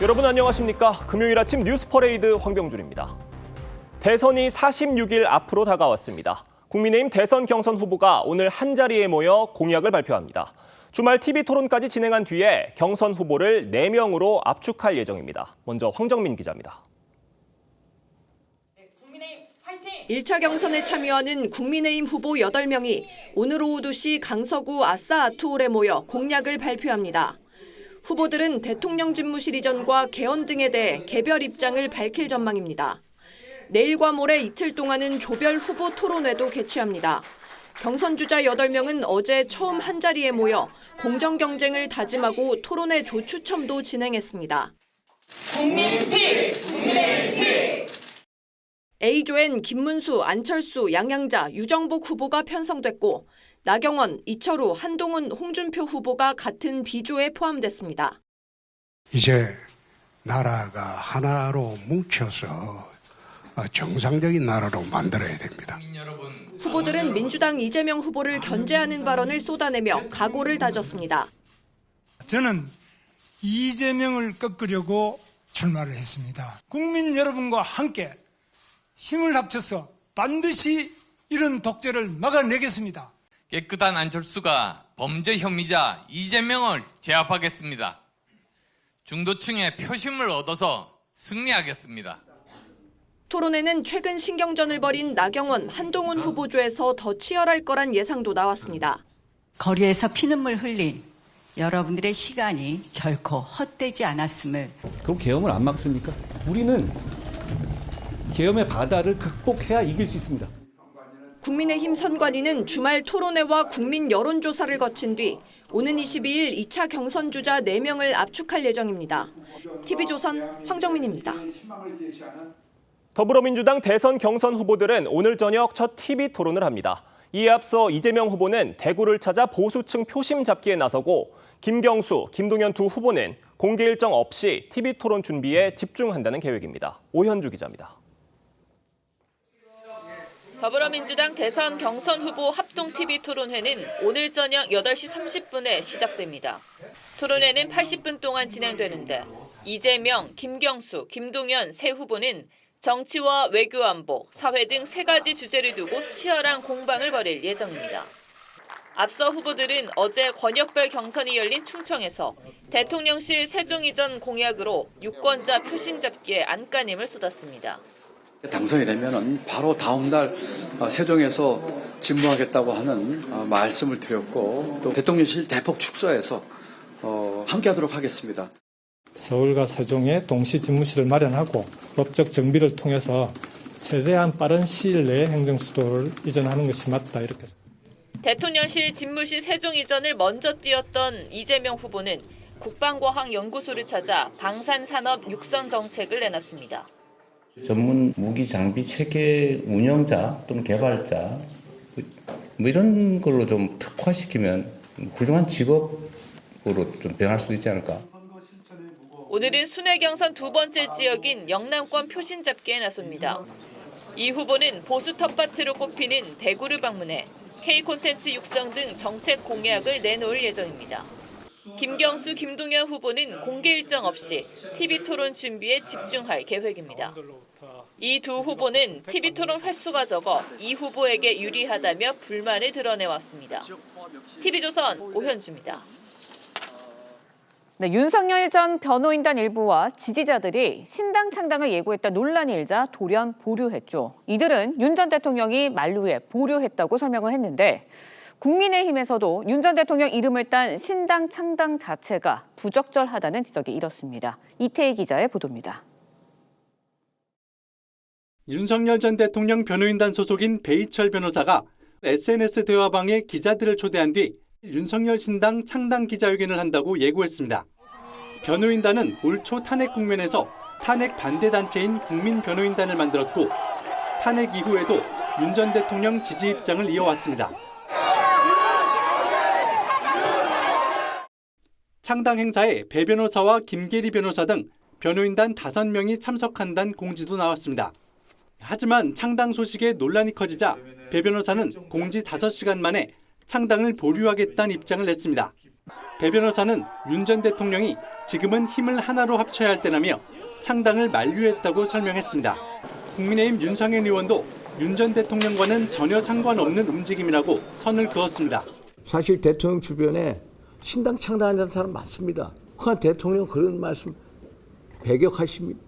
여러분 안녕하십니까? 금요일 아침 뉴스 퍼레이드 황병준입니다. 대선이 46일 앞으로 다가왔습니다. 국민의힘 대선 경선 후보가 오늘 한자리에 모여 공약을 발표합니다. 주말 TV 토론까지 진행한 뒤에 경선 후보를 4명으로 압축할 예정입니다. 먼저 황정민 기자입니다. 1차 경선에 참여하는 국민의힘 후보 8명이 오늘 오후 2시 강서구 아싸 아트홀에 모여 공약을 발표합니다. 후보들은 대통령 집무실 이전과 개헌 등에 대해 개별 입장을 밝힐 전망입니다. 내일과 모레 이틀 동안은 조별 후보 토론회도 개최합니다. 경선 주자 8명은 어제 처음 한자리에 모여 공정 경쟁을 다짐하고 토론회 조추첨도 진행했습니다. 국민의힘! A조엔 김문수, 안철수, 양양자, 유정복 후보가 편성됐고 나경원, 이철우, 한동훈, 홍준표 후보가 같은 B조에 포함됐습니다. 이제 나라가 하나로 뭉쳐서 정상적인 나라로 만들어야 됩니다. 후보들은 민주당 이재명 후보를 견제하는 발언을 쏟아내며 각오를 다졌습니다. 저는 이재명을 꺾으려고 출마를 했습니다. 국민 여러분과 함께 힘을 합쳐서 반드시 이런 독재를 막아내겠습니다. 깨끗한 안철수가 범죄 혐의자 이재명을 제압하겠습니다. 중도층의 표심을 얻어서 승리하겠습니다. 토론회는 최근 신경전을 벌인 나경원, 한동훈 후보조에서 더 치열할 거란 예상도 나왔습니다. 거리에서 피눈물 흘린 여러분들의 시간이 결코 헛되지 않았음을. 그럼 계엄을 안 막습니까? 우리는 계엄의 바다를 극복해야 이길 수 있습니다. 국민의힘 선관위는 주말 토론회와 국민 여론조사를 거친 뒤 오는 22일 2차 경선 주자 4명을 압축할 예정입니다. TV조선 황정민입니다. 더불어민주당 대선 경선 후보들은 오늘 저녁 첫 TV 토론을 합니다. 이에 앞서 이재명 후보는 대구를 찾아 보수층 표심 잡기에 나서고 김경수, 김동연 두 후보는 공개 일정 없이 TV 토론 준비에 집중한다는 계획입니다. 오현주 기자입니다. 더불어민주당 대선 경선 후보 합동 TV 토론회는 오늘 저녁 8시 30분에 시작됩니다. 토론회는 80분 동안 진행되는데 이재명, 김경수, 김동연 세 후보는 정치와 외교안보, 사회 등 3가지 주제를 두고 치열한 공방을 벌일 예정입니다. 앞서 후보들은 어제 권역별 경선이 열린 충청에서 대통령실 세종 이전 공약으로 유권자 표심 잡기에 안간힘을 쏟았습니다. 당선이 되면 바로 다음 날 세종에서 집무하겠다고 하는 말씀을 드렸고 또 대통령실 대폭 축소해서 함께하도록 하겠습니다. 서울과 세종에 동시 집무실을 마련하고 법적 정비를 통해서 최대한 빠른 시일 내에 행정수도를 이전하는 것이 맞다 이렇게. 대통령실 집무실 세종 이전을 먼저 띄웠던 이재명 후보는 국방과학연구소를 찾아 방산산업 육성 정책을 내놨습니다. 전문 무기 장비 체계 운영자 또는 개발자 뭐 이런 걸로 좀 특화시키면 훌륭한 직업으로 좀 변할 수도 있지 않을까. 오늘은 순회 경선 2번째 지역인 영남권 표심 잡기에 나섭니다. 이 후보는 보수 텃밭으로 꼽히는 대구를 방문해 K 콘텐츠 육성 등 정책 공약을 내놓을 예정입니다. 김경수, 김동연 후보는 공개 일정 없이 TV 토론 준비에 집중할 계획입니다. 이 두 후보는 TV 토론 횟수가 적어 이 후보에게 유리하다며 불만을 드러내왔습니다. TV조선 오현주입니다. 네, 윤석열 전 변호인단 일부와 지지자들이 신당 창당을 예고했던 논란이 일자 돌연 보류했죠. 이들은 윤 전 대통령이 만류해 보류했다고 설명을 했는데 국민의힘에서도 윤 전 대통령 이름을 딴 신당 창당 자체가 부적절하다는 지적이 일었습니다. 이태희 기자의 보도입니다. 윤석열 전 대통령 변호인단 소속인 배희철 변호사가 SNS 대화방에 기자들을 초대한 뒤 윤석열 신당 창당 기자회견을 한다고 예고했습니다. 변호인단은 올 초 탄핵 국면에서 탄핵 반대 단체인 국민변호인단을 만들었고 탄핵 이후에도 윤 전 대통령 지지 입장을 이어왔습니다. 창당 행사에 배 변호사와 김계리 변호사 등 변호인단 5명이 참석한다는 공지도 나왔습니다. 하지만 창당 소식에 논란이 커지자 배 변호사는 공지 5시간 만에 창당을 보류하겠다는 입장을 냈습니다. 배 변호사는 윤 전 대통령이 지금은 힘을 하나로 합쳐야 할 때라며 창당을 만류했다고 설명했습니다. 국민의힘 윤상현 의원도 윤 전 대통령과는 전혀 상관없는 움직임이라고 선을 그었습니다. 사실 대통령 주변에 신당 창당하는 사람 많습니다. 북한 대통령 그런 말씀 배격하십니다.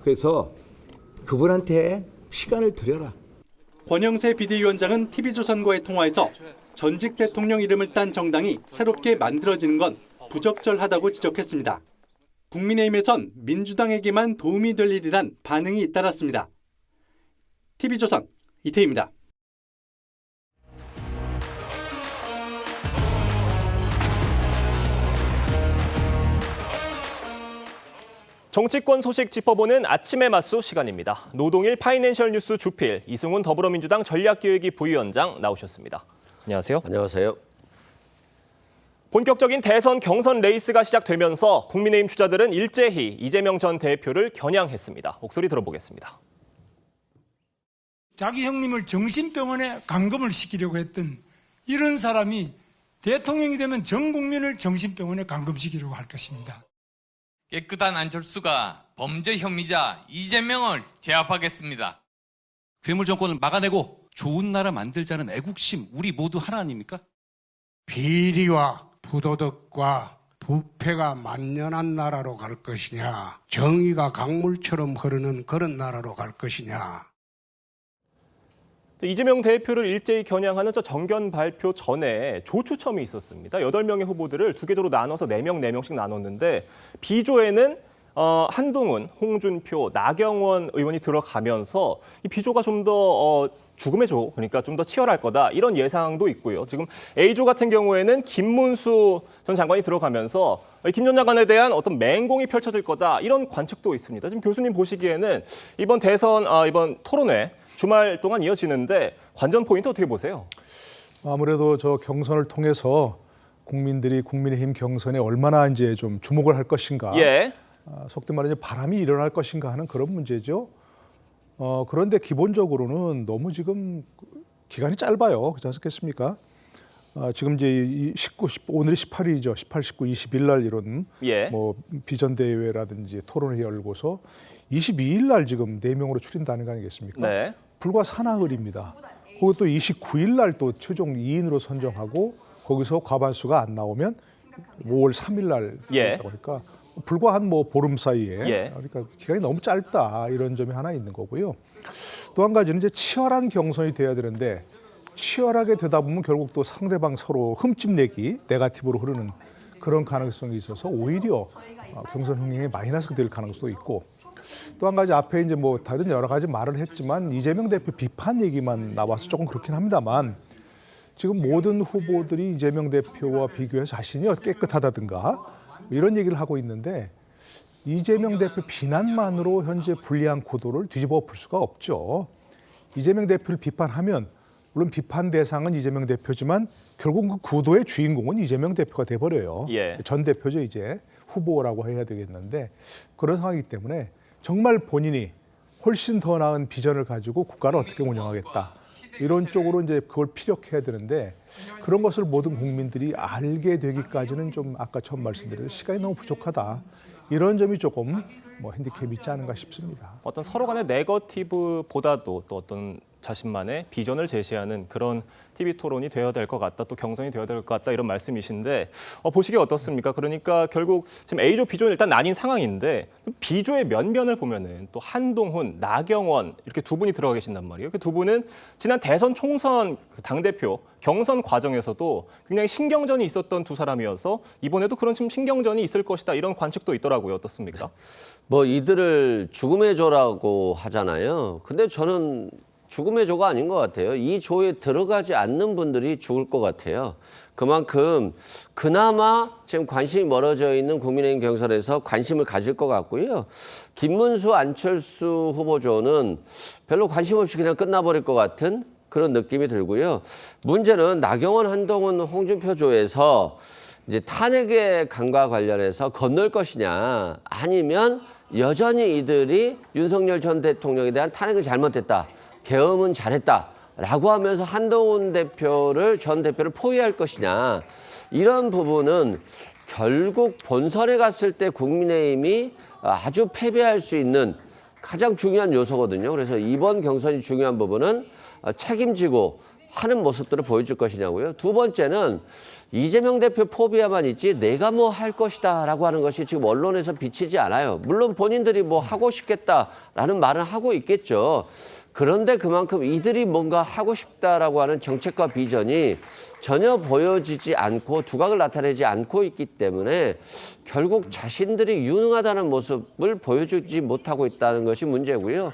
그래서 그분한테 시간을 드려라. 권영세 비대위원장은 TV조선과의 통화에서 전직 대통령 이름을 딴 정당이 새롭게 만들어지는 건 부적절하다고 지적했습니다. 국민의힘에선 민주당에게만 도움이 될 일이란 반응이 잇따랐습니다. TV조선 이태희입니다. 정치권 소식 짚어보는 아침의 맞수 시간입니다. 노동일 파이낸셜 뉴스 주필 이승훈 더불어민주당 전략기획위 부위원장 나오셨습니다. 안녕하세요. 안녕하세요. 본격적인 대선 경선 레이스가 시작되면서 국민의힘 주자들은 일제히 이재명 전 대표를 겨냥했습니다. 목소리 들어보겠습니다. 자기 형님을 정신병원에 감금을 시키려고 했던 이런 사람이 대통령이 되면 전 국민을 정신병원에 감금시키려고 할 것입니다. 깨끗한 안철수가 범죄 혐의자 이재명을 제압하겠습니다. 괴물 정권을 막아내고 좋은 나라 만들자는 애국심 우리 모두 하나 아닙니까? 비리와 부도덕과 부패가 만연한 나라로 갈 것이냐, 정의가 강물처럼 흐르는 그런 나라로 갈 것이냐. 이재명 대표를 일제히 겨냥하는 저 정견 발표 전에 조추첨이 있었습니다. 8명의 후보들을 두 개조로 나눠서 4명씩 나눴는데 B조에는 한동훈, 홍준표, 나경원 의원이 들어가면서 이 B조가 좀 더 죽음의 조, 그러니까 좀 더 치열할 거다 이런 예상도 있고요. 지금 A조 같은 경우에는 김문수 전 장관이 들어가면서 김 전 장관에 대한 어떤 맹공이 펼쳐질 거다 이런 관측도 있습니다. 지금 교수님 보시기에는 이번 대선, 이번 토론회 주말 동안 이어지는데 관전 포인트 어떻게 보세요? 아무래도 저 경선을 통해서 국민들이 국민의힘 경선에 얼마나 이제 좀 주목을 할 것인가, 예. 속된 말로 이제 바람이 일어날 것인가 하는 그런 문제죠. 그런데 기본적으로는 너무 지금 기간이 짧아요. 그렇지 않겠습니까? 지금 이제 오늘이 18일이죠. 18, 19, 20일 날 이런 예. 뭐 비전 대회라든지 토론회 열고서 22일 날 지금 4명으로 추린다는 거 아니겠습니까? 네. 불과 사나흘입니다. 그리고 또 29일 날 또 최종 2인으로 선정하고 거기서 과반수가 안 나오면 5월 3일 날 예. 그러니까 불과 한 뭐 보름 사이에 예. 그러니까 기간이 너무 짧다 이런 점이 하나 있는 거고요. 또 한 가지는 이제 치열한 경선이 돼야 되는데 치열하게 되다 보면 결국 또 상대방 서로 흠집내기 네거티브로 흐르는 그런 가능성이 있어서 오히려 경선 흥행에 마이너스가 될 가능성도 있고 또 한 가지 앞에 이제 뭐 다른 여러 가지 말을 했지만 이재명 대표 비판 얘기만 나와서 조금 그렇긴 합니다만 지금 모든 후보들이 이재명 대표와 비교해서 자신이 깨끗하다든가 이런 얘기를 하고 있는데 이재명 대표 비난만으로 현재 불리한 구도를 뒤집어 볼 수가 없죠. 이재명 대표를 비판하면 물론 비판 대상은 이재명 대표지만 결국 그 구도의 주인공은 이재명 대표가 돼버려요. 예. 전 대표죠 이제 후보라고 해야 되겠는데 그런 상황이기 때문에 정말 본인이 훨씬 더 나은 비전을 가지고 국가를 어떻게 운영하겠다. 이런 쪽으로 이제 그걸 피력해야 되는데 그런 것을 모든 국민들이 알게 되기까지는 좀 아까 처음 말씀드린 시간이 너무 부족하다. 이런 점이 조금 뭐 핸디캡이 있지 않은가 싶습니다. 어떤 서로 간의 네거티브보다도 또 어떤 자신만의 비전을 제시하는 그런 TV 토론이 되어야 될 것 같다, 또 경선이 되어야 될 것 같다 이런 말씀이신데 보시기에 어떻습니까? 그러니까 결국 지금 A조, B조는 일단 나뉜 상황인데 B조의 면면을 보면은 또 한동훈, 나경원 이렇게 두 분이 들어가 계신단 말이에요. 그 두 분은 지난 대선 총선 당대표 경선 과정에서도 굉장히 신경전이 있었던 두 사람이어서 이번에도 그런 지금 신경전이 있을 것이다 이런 관측도 있더라고요. 어떻습니까? 뭐 이들을 죽음의 조라고 하잖아요. 근데 저는 죽음의 조가 아닌 것 같아요. 이 조에 들어가지 않는 분들이 죽을 것 같아요. 그만큼 그나마 지금 관심이 멀어져 있는 국민의힘 경선에서 관심을 가질 것 같고요. 김문수, 안철수 후보조는 별로 관심 없이 그냥 끝나버릴 것 같은 그런 느낌이 들고요. 문제는 나경원, 한동훈, 홍준표 조에서 이제 탄핵의 강과 관련해서 건널 것이냐 아니면 여전히 이들이 윤석열 전 대통령에 대한 탄핵은 잘못됐다. 계엄은 잘했다라고 하면서 한동훈 전 대표를 포위할 것이냐 이런 부분은 결국 본선에 갔을 때 국민의힘이 아주 패배할 수 있는 가장 중요한 요소거든요. 그래서 이번 경선이 중요한 부분은 책임지고 하는 모습들을 보여줄 것이냐고요. 두 번째는 이재명 대표 포비아만 있지 내가 뭐 할 것이다라고 하는 것이 지금 언론에서 비치지 않아요. 물론 본인들이 뭐 하고 싶겠다라는 말은 하고 있겠죠. 그런데 그만큼 이들이 뭔가 하고 싶다라고 하는 정책과 비전이 전혀 보여지지 않고 두각을 나타내지 않고 있기 때문에 결국 자신들이 유능하다는 모습을 보여주지 못하고 있다는 것이 문제고요.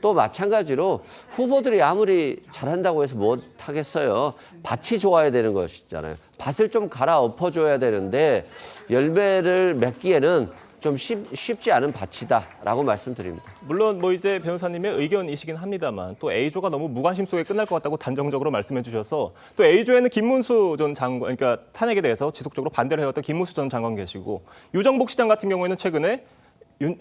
또 마찬가지로 후보들이 아무리 잘한다고 해서 못하겠어요. 밭이 좋아야 되는 것이잖아요. 밭을 좀 갈아엎어줘야 되는데 열매를 맺기에는 좀 쉽지 않은 밭이다라고 말씀드립니다. 물론 뭐 이제 변호사님의 의견이시긴 합니다만 또 A조가 너무 무관심 속에 끝날 것 같다고 단정적으로 말씀해 주셔서 또 A조에는 김문수 전 장관, 그러니까 탄핵에 대해서 지속적으로 반대를 해왔던 김문수 전 장관 계시고 유정복 시장 같은 경우에는 최근에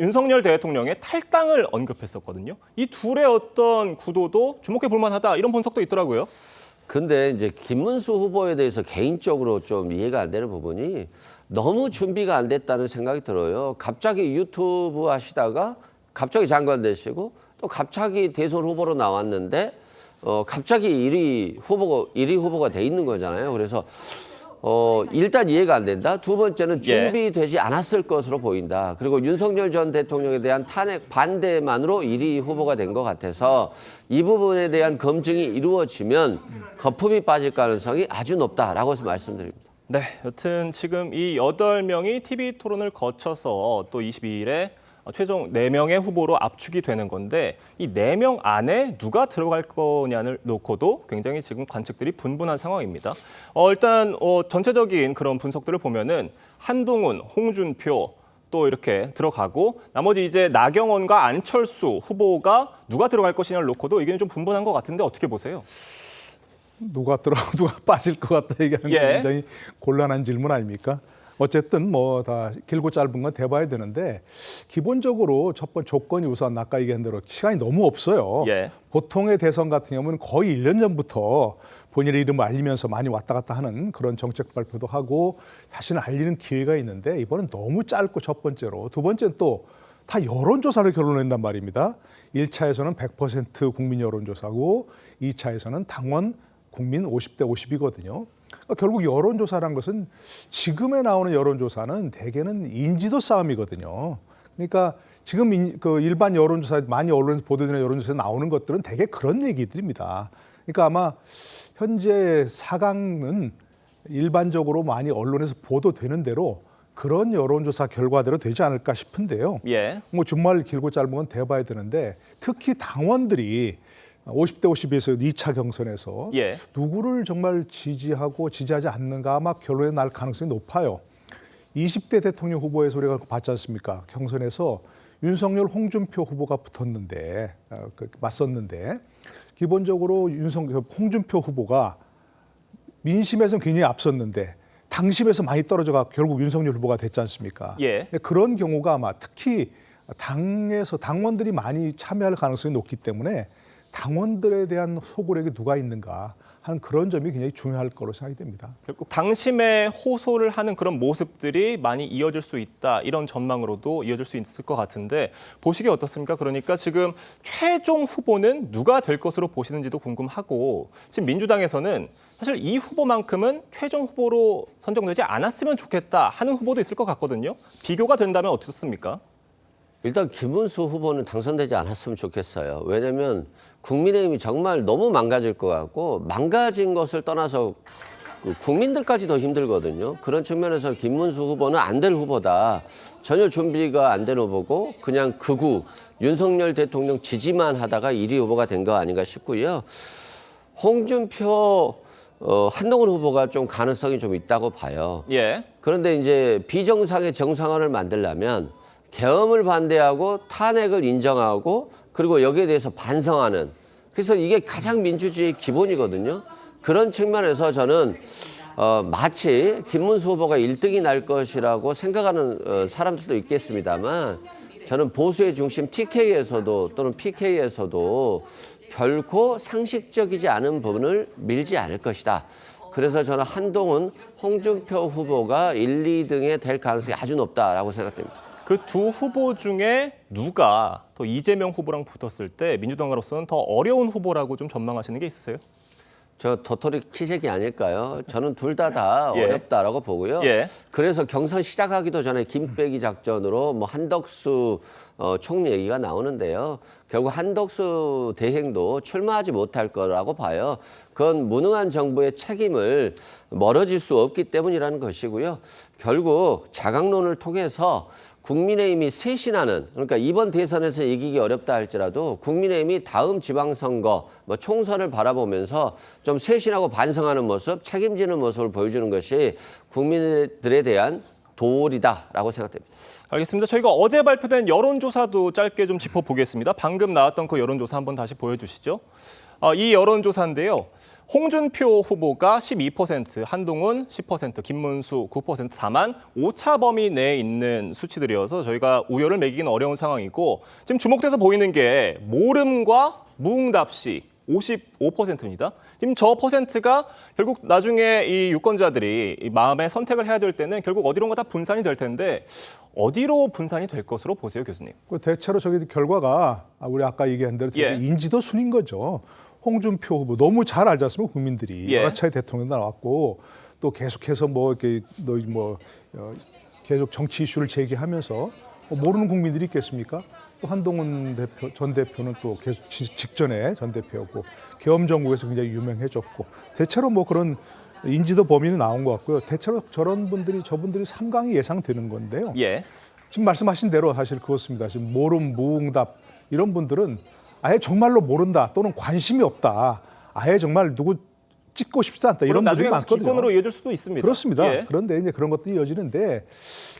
윤석열 대통령의 탈당을 언급했었거든요. 이 둘의 어떤 구도도 주목해 볼 만하다 이런 분석도 있더라고요. 근데 이제 김문수 후보에 대해서 개인적으로 좀 이해가 안 되는 부분이 너무 준비가 안 됐다는 생각이 들어요. 갑자기 유튜브 하시다가 갑자기 장관 되시고 또 갑자기 대선 후보로 나왔는데 갑자기 1위 후보가 돼 있는 거잖아요. 그래서 일단 이해가 안 된다. 두 번째는 준비되지 않았을 것으로 보인다. 그리고 윤석열 전 대통령에 대한 탄핵 반대만으로 1위 후보가 된 것 같아서 이 부분에 대한 검증이 이루어지면 거품이 빠질 가능성이 아주 높다라고 말씀드립니다. 네, 여튼 지금 이 8명이 TV 토론을 거쳐서 또 22일에 최종 4명의 후보로 압축이 되는 건데 이 4명 안에 누가 들어갈 거냐를 놓고도 굉장히 지금 관측들이 분분한 상황입니다. 일단 전체적인 그런 분석들을 보면은 한동훈, 홍준표 또 이렇게 들어가고 나머지 이제 나경원과 안철수 후보가 누가 들어갈 것이냐를 놓고도 의견이 좀 분분한 것 같은데 어떻게 보세요? 누가 들어가고 누가 빠질 것 같다 얘기하는 게 굉장히 곤란한 질문 아닙니까? 어쨌든 뭐 다 길고 짧은 건 대봐야 되는데 기본적으로 첫 번째 조건이 우선 아까 얘기한 대로 시간이 너무 없어요. 보통의 대선 같은 경우는 거의 1년 전부터 본인의 이름을 알리면서 많이 왔다 갔다 하는 그런 정책 발표도 하고 자신을 알리는 기회가 있는데 이번엔 너무 짧고 첫 번째로 두 번째는 또 다 여론조사를 결론낸단 말입니다. 1차에서는 100% 국민 여론조사고 2차에서는 당원 국민 50대 50이거든요. 그러니까 결국 여론조사란 것은 지금에 나오는 여론조사는 대개는 인지도 싸움이거든요. 그러니까 지금 그 일반 여론조사 많이 언론에서 보도되는 여론조사에 나오는 것들은 대개 그런 얘기들입니다. 그러니까 아마 현재 4강은 일반적으로 많이 언론에서 보도되는 대로 그런 여론조사 결과대로 되지 않을까 싶은데요. 뭐 정말 길고 짧은 건 대봐야 되는데 특히 당원들이 50대 50에서 2차 경선에서 누구를 정말 지지하고 지지하지 않는가 아마 결론에 날 가능성이 높아요. 20대 대통령 후보에서 우리가 봤지 않습니까? 경선에서 윤석열, 홍준표 후보가 붙었는데 맞섰는데 기본적으로 홍준표 후보가 민심에서는 굉장히 앞섰는데 당심에서 많이 떨어져가 결국 윤석열 후보가 됐지 않습니까? 그런 경우가 아마 특히 당에서 당원들이 많이 참여할 가능성이 높기 때문에 당원들에 대한 소구력이 누가 있는가 하는 그런 점이 굉장히 중요할 거로 생각이 됩니다. 결국 당심에 호소를 하는 그런 모습들이 많이 이어질 수 있다. 이런 전망으로도 이어질 수 있을 것 같은데 보시기에 어떻습니까? 그러니까 지금 최종 후보는 누가 될 것으로 보시는지도 궁금하고 지금 민주당에서는 사실 이 후보만큼은 최종 후보로 선정되지 않았으면 좋겠다 하는 후보도 있을 것 같거든요. 비교가 된다면 어떻습니까? 일단 김문수 후보는 당선되지 않았으면 좋겠어요. 왜냐하면 국민의힘이 정말 너무 망가질 것 같고 망가진 것을 떠나서 국민들까지 더 힘들거든요. 그런 측면에서 김문수 후보는 안 될 후보다. 전혀 준비가 안 된 후보고 그냥 극우 윤석열 대통령 지지만 하다가 1위 후보가 된 거 아닌가 싶고요. 홍준표 한동훈 후보가 좀 가능성이 좀 있다고 봐요. 그런데 이제 비정상의 정상화를 만들려면 계엄을 반대하고 탄핵을 인정하고 그리고 여기에 대해서 반성하는 그래서 이게 가장 민주주의의 기본이거든요. 그런 측면에서 저는 마치 김문수 후보가 1등이 날 것이라고 생각하는 사람들도 있겠습니다만 저는 보수의 중심 TK에서도 또는 PK에서도 결코 상식적이지 않은 부분을 밀지 않을 것이다. 그래서 저는 한동훈, 홍준표 후보가 1, 2등에 될 가능성이 아주 높다라고 생각됩니다. 그 두 후보 중에 누가 더 이재명 후보랑 붙었을 때 민주당으로서는 더 어려운 후보라고 좀 전망하시는 게 있으세요? 저 도토리 키재기 아닐까요? 저는 둘 다 예. 어렵다라고 보고요. 예. 그래서 경선 시작하기도 전에 김빼기 작전으로 뭐 한덕수 총리 얘기가 나오는데요. 결국 한덕수 대행도 출마하지 못할 거라고 봐요. 그건 무능한 정부의 책임을 멀어질 수 없기 때문이라는 것이고요. 결국 자강론을 통해서 국민의힘이 쇄신하는, 그러니까 이번 대선에서 이기기 어렵다 할지라도 국민의힘이 다음 지방선거, 뭐 총선을 바라보면서 좀 쇄신하고 반성하는 모습, 책임지는 모습을 보여주는 것이 국민들에 대한 도리다라고 생각됩니다. 알겠습니다. 저희가 어제 발표된 여론조사도 짧게 좀 짚어보겠습니다. 방금 나왔던 그 여론조사 한번 다시 보여주시죠. 이 여론조사인데요. 홍준표 후보가 12%, 한동훈 10%, 김문수 9%, 다만 오차 범위 내에 있는 수치들이어서 저희가 우열을 매기기는 어려운 상황이고 지금 주목돼서 보이는 게 모름과 무응답시 55%입니다. 지금 저 퍼센트가 결국 나중에 이 유권자들이 마음의 선택을 해야 될 때는 결국 어디론가 다 분산이 될 텐데 어디로 분산이 될 것으로 보세요, 교수님? 대체로 저기 결과가 우리 아까 얘기한 대로 되게 예. 인지도 순인 거죠. 홍준표 후보 너무 잘 알지 않습니까? 국민들이 예. 여러 차례 대통령 나왔고 또 계속해서 계속 정치 이슈를 제기하면서 모르는 국민들이 있겠습니까? 또 한동훈 전 대표는 또 계속 직전에 전 대표였고 계엄정국에서 굉장히 유명해졌고 대체로 뭐 그런 인지도 범위는 나온 것 같고요. 대체로 저분들이 상당히 예상되는 건데요. 예. 지금 말씀하신 대로 사실 그렇습니다. 지금 모름, 무응답 이런 분들은 아예 정말로 모른다 또는 관심이 없다. 아예 정말 누구 찍고 싶지 않다. 이런 분들이 많거든요. 기권으로 이어질 수도 있습니다. 그렇습니다. 예. 그런데 이제 그런 것도 이어지는데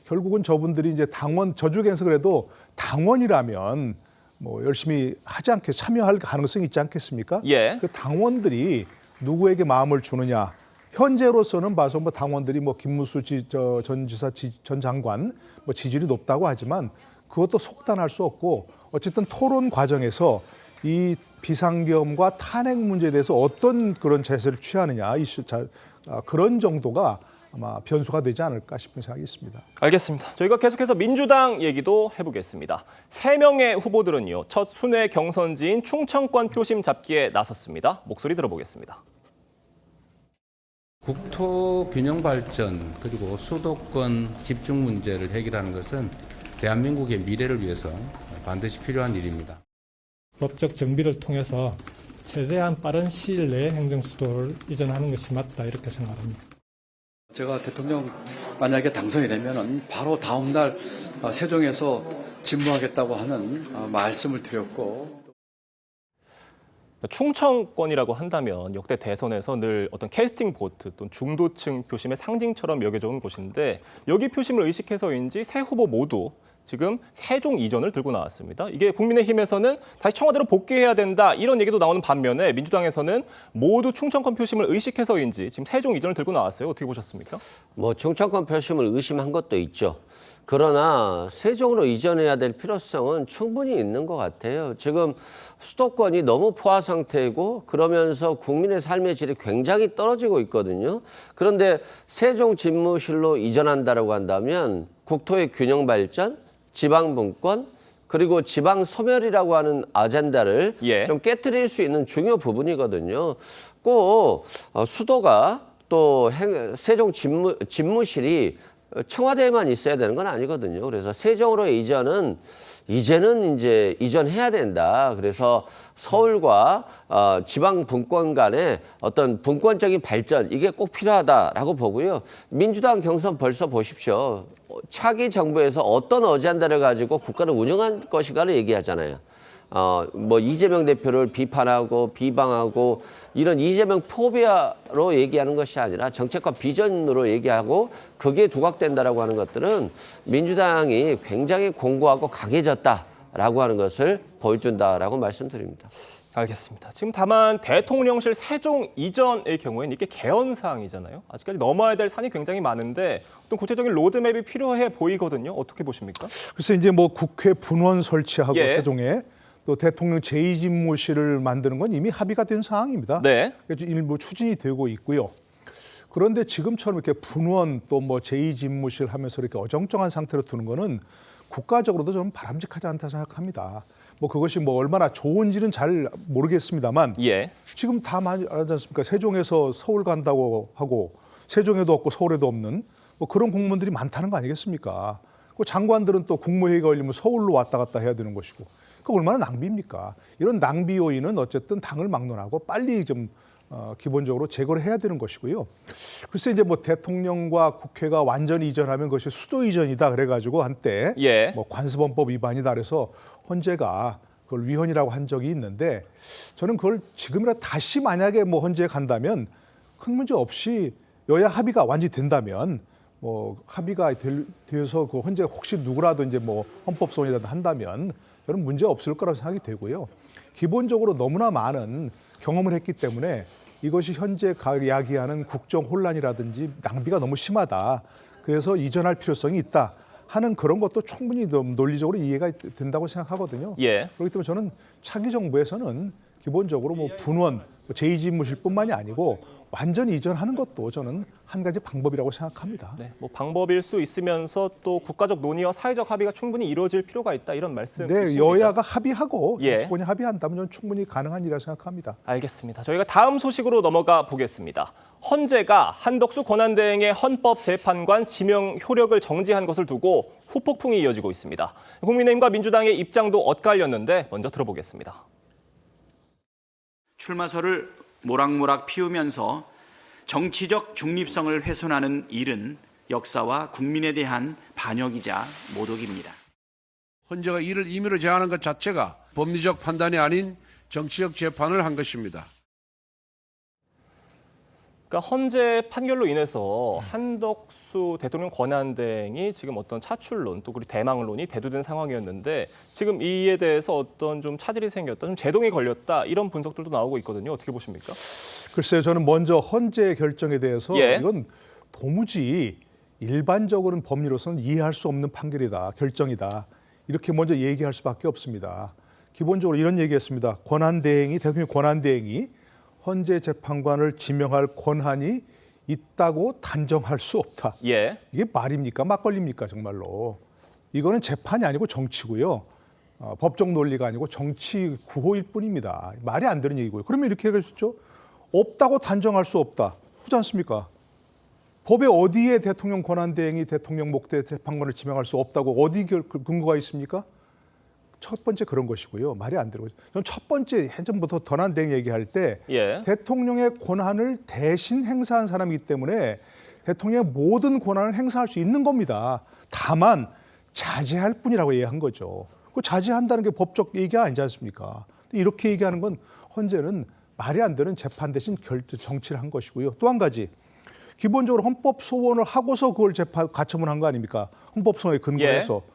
결국은 저분들이 이제 당원 저쪽에서 그래도 당원이라면 뭐 열심히 하지 않게 참여할 가능성이 있지 않겠습니까? 예. 그 당원들이 누구에게 마음을 주느냐. 현재로서는 봐서 뭐 당원들이 뭐 김문수 전 지사 전 장관 뭐 지지율이 높다고 하지만 그것도 속단할 수 없고 어쨌든 토론 과정에서 이 비상계엄과 탄핵 문제에 대해서 어떤 그런 자세를 취하느냐 그런 정도가 아마 변수가 되지 않을까 싶은 생각이 있습니다. 알겠습니다. 저희가 계속해서 민주당 얘기도 해보겠습니다. 3명의 후보들은요. 첫 순회 경선지인 충청권 표심 잡기에 나섰습니다. 목소리 들어보겠습니다. 국토 균형 발전 그리고 수도권 집중 문제를 해결하는 것은 대한민국의 미래를 위해서 반드시 필요한 일입니다. 법적 정비를 통해서 최대한 빠른 시일 내에 행정수도를 이전하는 것이 맞다 이렇게 생각합니다. 제가 대통령 만약에 당선이 되면은 바로 다음 날 세종에서 직무하겠다고 하는 말씀을 드렸고. 충청권이라고 한다면 역대 대선에서 늘 어떤 캐스팅 보트 또는 중도층 표심의 상징처럼 여겨져온 곳인데 여기 표심을 의식해서인지 세 후보 모두 지금 세종 이전을 들고 나왔습니다. 이게 국민의힘에서는 다시 청와대로 복귀해야 된다 이런 얘기도 나오는 반면에 민주당에서는 모두 충청권 표심을 의식해서인지 지금 세종 이전을 들고 나왔어요. 어떻게 보셨습니까? 뭐 충청권 표심을 의심한 것도 있죠. 그러나 세종으로 이전해야 될 필요성은 충분히 있는 것 같아요. 지금 수도권이 너무 포화 상태이고 그러면서 국민의 삶의 질이 굉장히 떨어지고 있거든요. 그런데 세종 집무실로 이전한다고 한다면 국토의 균형 발전, 지방 분권, 그리고 지방 소멸이라고 하는 아젠다를 좀 깨트릴 수 있는 중요 부분이거든요. 꼭 수도가 또 세종 집무실이 청와대에만 있어야 되는 건 아니거든요. 그래서 세종으로의 이전은 이제는 이제 이전해야 된다. 그래서 서울과 지방 분권 간의 어떤 분권적인 발전 이게 꼭 필요하다라고 보고요. 민주당 경선 벌써 보십시오. 차기 정부에서 어떤 어젠다를 가지고 국가를 운영할 것인가를 얘기하잖아요. 뭐 이재명 대표를 비판하고 비방하고 이런 이재명 포비아로 얘기하는 것이 아니라 정책과 비전으로 얘기하고 그게 두각된다라고 하는 것들은 민주당이 굉장히 공고하고 강해졌다라고 하는 것을 보여준다라고 말씀드립니다. 알겠습니다. 지금 다만 대통령실 세종 이전의 경우에는 이게 개헌 사항이잖아요. 아직까지 넘어야 될 산이 굉장히 많은데 어떤 구체적인 로드맵이 필요해 보이거든요. 어떻게 보시습니까? 그래서 이제 뭐 국회 분원 설치하고 세종에 또 대통령 제2집무실을 만드는 건 이미 합의가 된 사항입니다. 네. 일부 추진이 되고 있고요. 그런데 지금처럼 이렇게 분원 또 뭐 제2집무실 하면서 이렇게 어정쩡한 상태로 두는 거는 국가적으로도 저는 바람직하지 않다 생각합니다. 뭐 그것이 뭐 얼마나 좋은지는 잘 모르겠습니다만 예. 지금 다 말하지 않습니까? 세종에서 서울 간다고 하고 세종에도 없고 서울에도 없는 뭐 그런 공무원들이 많다는 거 아니겠습니까? 그 장관들은 또 국무회의가 열리면 서울로 왔다 갔다 해야 되는 것이고 그 얼마나 낭비입니까? 이런 낭비 요인은 어쨌든 당을 막론하고 빨리 좀 기본적으로 제거를 해야 되는 것이고요. 글쎄 이제 뭐 대통령과 국회가 완전히 이전하면 그것이 수도 이전이다 그래가지고 한때 예. 뭐 관습헌법 위반이다 그래서 헌재가 그걸 위헌이라고 한 적이 있는데 저는 그걸 지금이라 다시 만약에 뭐 헌재에 간다면 큰 문제 없이 여야 합의가 완전히 된다면 뭐 합의가 돼서 그 헌재 혹시 누구라도 이제 뭐 헌법소원이라도 한다면 저는 문제 없을 거라고 생각이 되고요. 기본적으로 너무나 많은 경험을 했기 때문에 이것이 현재 야기하는 국정 혼란이라든지 낭비가 너무 심하다. 그래서 이전할 필요성이 있다 하는 그런 것도 충분히 논리적으로 이해가 된다고 생각하거든요. 예. 그렇기 때문에 저는 차기 정부에서는 기본적으로 뭐 분원, 제2집무실뿐만이 아니고 완전히 이전하는 것도 저는 한 가지 방법이라고 생각합니다. 네, 뭐 방법일 수 있으면서 또 국가적 논의와 사회적 합의가 충분히 이루어질 필요가 있다 이런 말씀이십니까? 네, 여야가 합의하고 예. 정치권이 합의한다면 저는 충분히 가능한 일이라고 생각합니다. 알겠습니다. 저희가 다음 소식으로 넘어가 보겠습니다. 헌재가 한덕수 권한대행의 헌법재판관 지명 효력을 정지한 것을 두고 후폭풍이 이어지고 있습니다. 국민의힘과 민주당의 입장도 엇갈렸는데 먼저 들어보겠습니다. 출마설을 모락모락 피우면서 정치적 중립성을 훼손하는 일은 역사와 국민에 대한 반역이자 모독입니다. 헌재가 이를 임의로 제한한 것 자체가 법리적 판단이 아닌 정치적 재판을 한 것입니다. 그러니까 헌재 판결로 인해서 한덕수 대통령 권한대행이 지금 어떤 차출론 또 그리고 대망론이 대두된 상황이었는데 지금 이에 대해서 어떤 좀 차질이 생겼다, 좀 제동이 걸렸다 이런 분석들도 나오고 있거든요. 어떻게 보십니까? 글쎄요, 저는 먼저 헌재 결정에 대해서 예. 이건 도무지 일반적으로는 법리로서는 이해할 수 없는 판결이다, 결정이다 이렇게 먼저 얘기할 수밖에 없습니다. 기본적으로 이런 얘기했습니다. 대통령 권한대행이 헌재 재판관을 지명할 권한이 있다고 단정할 수 없다. 예. 이게 말입니까? 막걸리입니까? 정말로. 이거는 재판이 아니고 정치고요. 법적 논리가 아니고 정치 구호일 뿐입니다. 말이 안 되는 얘기고요. 그러면 이렇게 얘기할 수 있죠. 없다고 단정할 수 없다. 그렇지 않습니까? 법에 어디에 대통령 권한대행이 대통령 목대 재판관을 지명할 수 없다고 어디 근거가 있습니까? 첫 번째 그런 것이고요. 말이 안 되는 거죠. 저는 첫 번째 예전부터 권한대행 얘기할 때 예. 대통령의 권한을 대신 행사한 사람이기 때문에 대통령의 모든 권한을 행사할 수 있는 겁니다. 다만 자제할 뿐이라고 얘기한 거죠. 그 자제한다는 게 법적 얘기가 아니지 않습니까? 이렇게 얘기하는 건 헌재는 말이 안 되는 재판 대신 정치를 한 것이고요. 또 한 가지. 기본적으로 헌법 소원을 하고서 그걸 가처분 한 거 아닙니까? 헌법 소원에 근거해서. 예.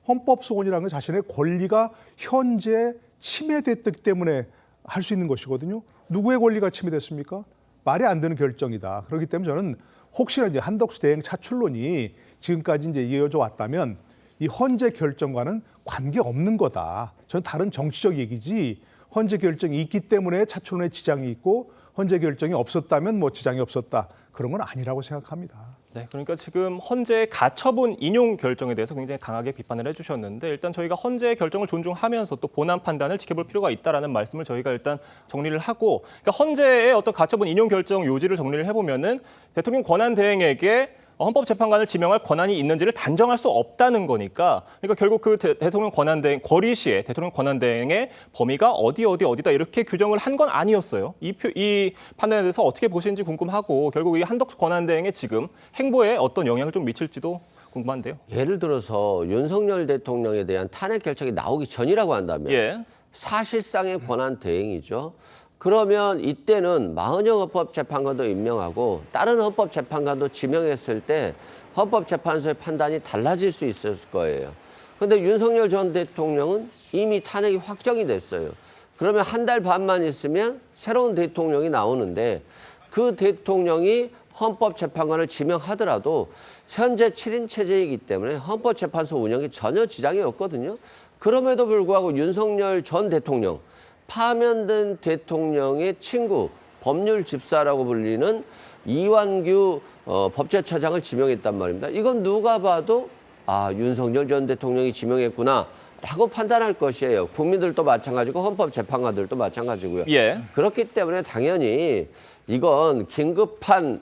헌법 소원이라는 건 자신의 권리가 현재 침해됐기 때문에 할 수 있는 것이거든요. 누구의 권리가 침해됐습니까? 말이 안 되는 결정이다. 그렇기 때문에 저는 혹시나 이제 한덕수 대행 차출론이 지금까지 이제 이어져 왔다면 이 헌재 결정과는 관계 없는 거다. 저는 다른 정치적 얘기지 헌재 결정이 있기 때문에 차출론에 지장이 있고 헌재 결정이 없었다면 뭐 지장이 없었다. 그런 건 아니라고 생각합니다. 네, 그러니까 지금 헌재의 가처분 인용 결정에 대해서 굉장히 강하게 비판을 해주셨는데 일단 저희가 헌재의 결정을 존중하면서 또 본안 판단을 지켜볼 필요가 있다라는 말씀을 저희가 일단 정리를 하고, 그러니까 헌재의 어떤 가처분 인용 결정 요지를 정리를 해보면은 대통령 권한대행에게 헌법재판관을 지명할 권한이 있는지를 단정할 수 없다는 거니까, 그러니까 결국 그 대통령 권한대행 권리시에 대통령 권한대행의 범위가 어디다 이렇게 규정을 한 건 아니었어요. 이 판단에 대해서 어떻게 보시는지 궁금하고 결국 이 한덕수 권한대행의 지금 행보에 어떤 영향을 좀 미칠지도 궁금한데요. 예를 들어서 윤석열 대통령에 대한 탄핵 결정이 나오기 전이라고 한다면 예. 사실상의 권한 대행이죠. 그러면 이때는 마흔형 헌법재판관도 임명하고 다른 헌법재판관도 지명했을 때 헌법재판소의 판단이 달라질 수 있을 거예요. 그런데 윤석열 전 대통령은 이미 탄핵이 확정이 됐어요. 그러면 한 달 반만 있으면 새로운 대통령이 나오는데 그 대통령이 헌법재판관을 지명하더라도 현재 7인 체제이기 때문에 헌법재판소 운영에 전혀 지장이 없거든요. 그럼에도 불구하고 윤석열 전 대통령, 파면된 대통령의 친구, 법률 집사라고 불리는 이완규 법제처장을 지명했단 말입니다. 이건 누가 봐도 윤석열 전 대통령이 지명했구나 라고 판단할 것이에요. 국민들도 마찬가지고 헌법재판관들도 마찬가지고요. 예. 그렇기 때문에 당연히 이건 긴급한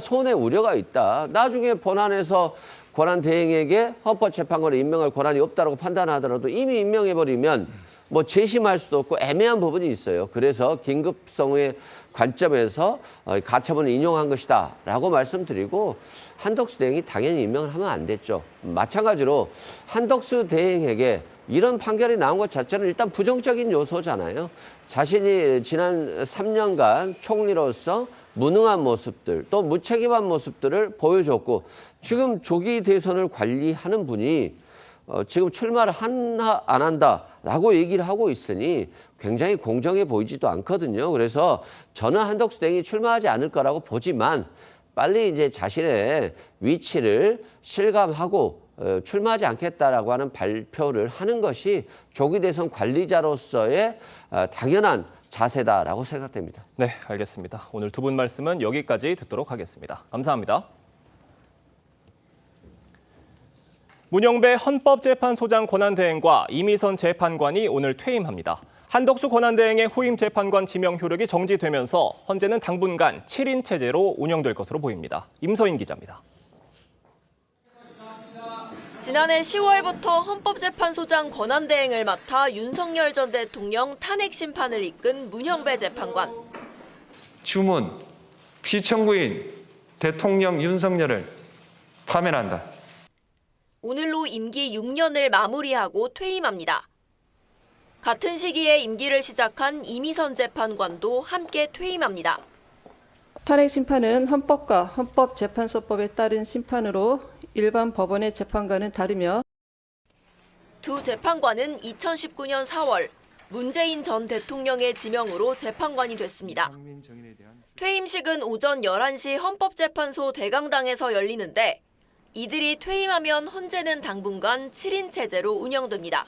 소원의 우려가 있다. 나중에 본안에서 권한대행에게 헌법재판관을 임명할 권한이 없다고 판단하더라도 이미 임명해버리면 뭐 재심할 수도 없고 애매한 부분이 있어요. 그래서 긴급성의 관점에서 가처분을 인용한 것이다 라고 말씀드리고 한덕수 대행이 당연히 임명을 하면 안 됐죠. 마찬가지로 한덕수 대행에게 이런 판결이 나온 것 자체는 일단 부정적인 요소잖아요. 자신이 지난 3년간 총리로서 무능한 모습들 또 무책임한 모습들을 보여줬고 지금 조기 대선을 관리하는 분이 지금 출마를 안 한다라고 얘기를 하고 있으니 굉장히 공정해 보이지도 않거든요. 그래서 저는 한덕수 대행이 출마하지 않을 거라고 보지만 빨리 이제 자신의 위치를 실감하고 출마하지 않겠다라고 하는 발표를 하는 것이 조기 대선 관리자로서의 당연한 자세다라고 생각됩니다. 네, 알겠습니다. 오늘 두 분 말씀은 여기까지 듣도록 하겠습니다. 감사합니다. 문영배 헌법재판소장 권한대행과 이미선 재판관이 오늘 퇴임합니다. 한덕수 권한대행의 후임 재판관 지명 효력이 정지되면서 현재는 당분간 7인 체제로 운영될 것으로 보입니다. 임서인 기자입니다. 지난해 10월부터 헌법재판소장 권한대행을 맡아 윤석열 전 대통령 탄핵 심판을 이끈 문영배 재판관. 주문, 피청구인 대통령 윤석열을 파면한다. 오늘로 임기 6년을 마무리하고 퇴임합니다. 같은 시기에 임기를 시작한 이미선 재판관도 함께 퇴임합니다. 탄핵 심판은 헌법과 헌법재판소법에 따른 심판으로 일반 법원의 재판과는 다르며 두 재판관은 2019년 4월 문재인 전 대통령의 지명으로 재판관이 됐습니다. 퇴임식은 오전 11시 헌법재판소 대강당에서 열리는데 이들이 퇴임하면 헌재는 당분간 7인 체제로 운영됩니다.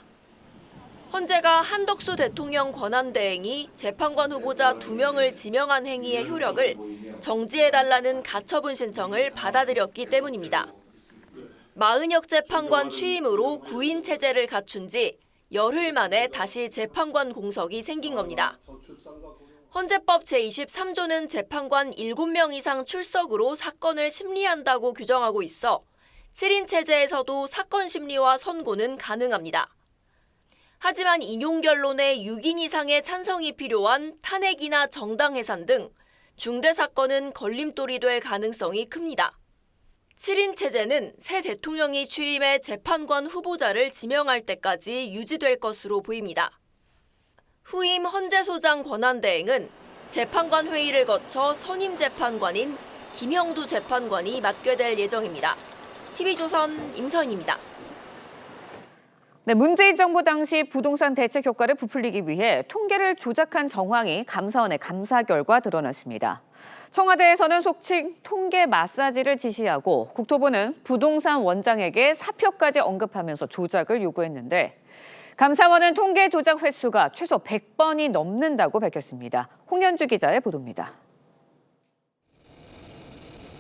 헌재가 한덕수 대통령 권한대행이 재판관 후보자 2명을 지명한 행위의 효력을 정지해달라는 가처분 신청을 받아들였기 때문입니다. 마은혁 재판관 취임으로 9인 체제를 갖춘 지 열흘 만에 다시 재판관 공석이 생긴 겁니다. 헌재법 제23조는 재판관 7명 이상 출석으로 사건을 심리한다고 규정하고 있어 7인 체제에서도 사건 심리와 선고는 가능합니다. 하지만 인용 결론에 6인 이상의 찬성이 필요한 탄핵이나 정당 해산 등 중대 사건은 걸림돌이 될 가능성이 큽니다. 7인 체제는 새 대통령이 취임해 재판관 후보자를 지명할 때까지 유지될 것으로 보입니다. 후임 헌재소장 권한대행은 재판관 회의를 거쳐 선임 재판관인 김형두 재판관이 맡게 될 예정입니다. TV조선 임서인입니다. 네, 문재인 정부 당시 부동산 대책 효과를 부풀리기 위해 통계를 조작한 정황이 감사원의 감사 결과 드러났습니다. 청와대에서는 속칭 통계 마사지를 지시하고 국토부는 부동산 원장에게 사표까지 언급하면서 조작을 요구했는데 감사원은 통계 조작 횟수가 최소 100번이 넘는다고 밝혔습니다. 홍현주 기자의 보도입니다.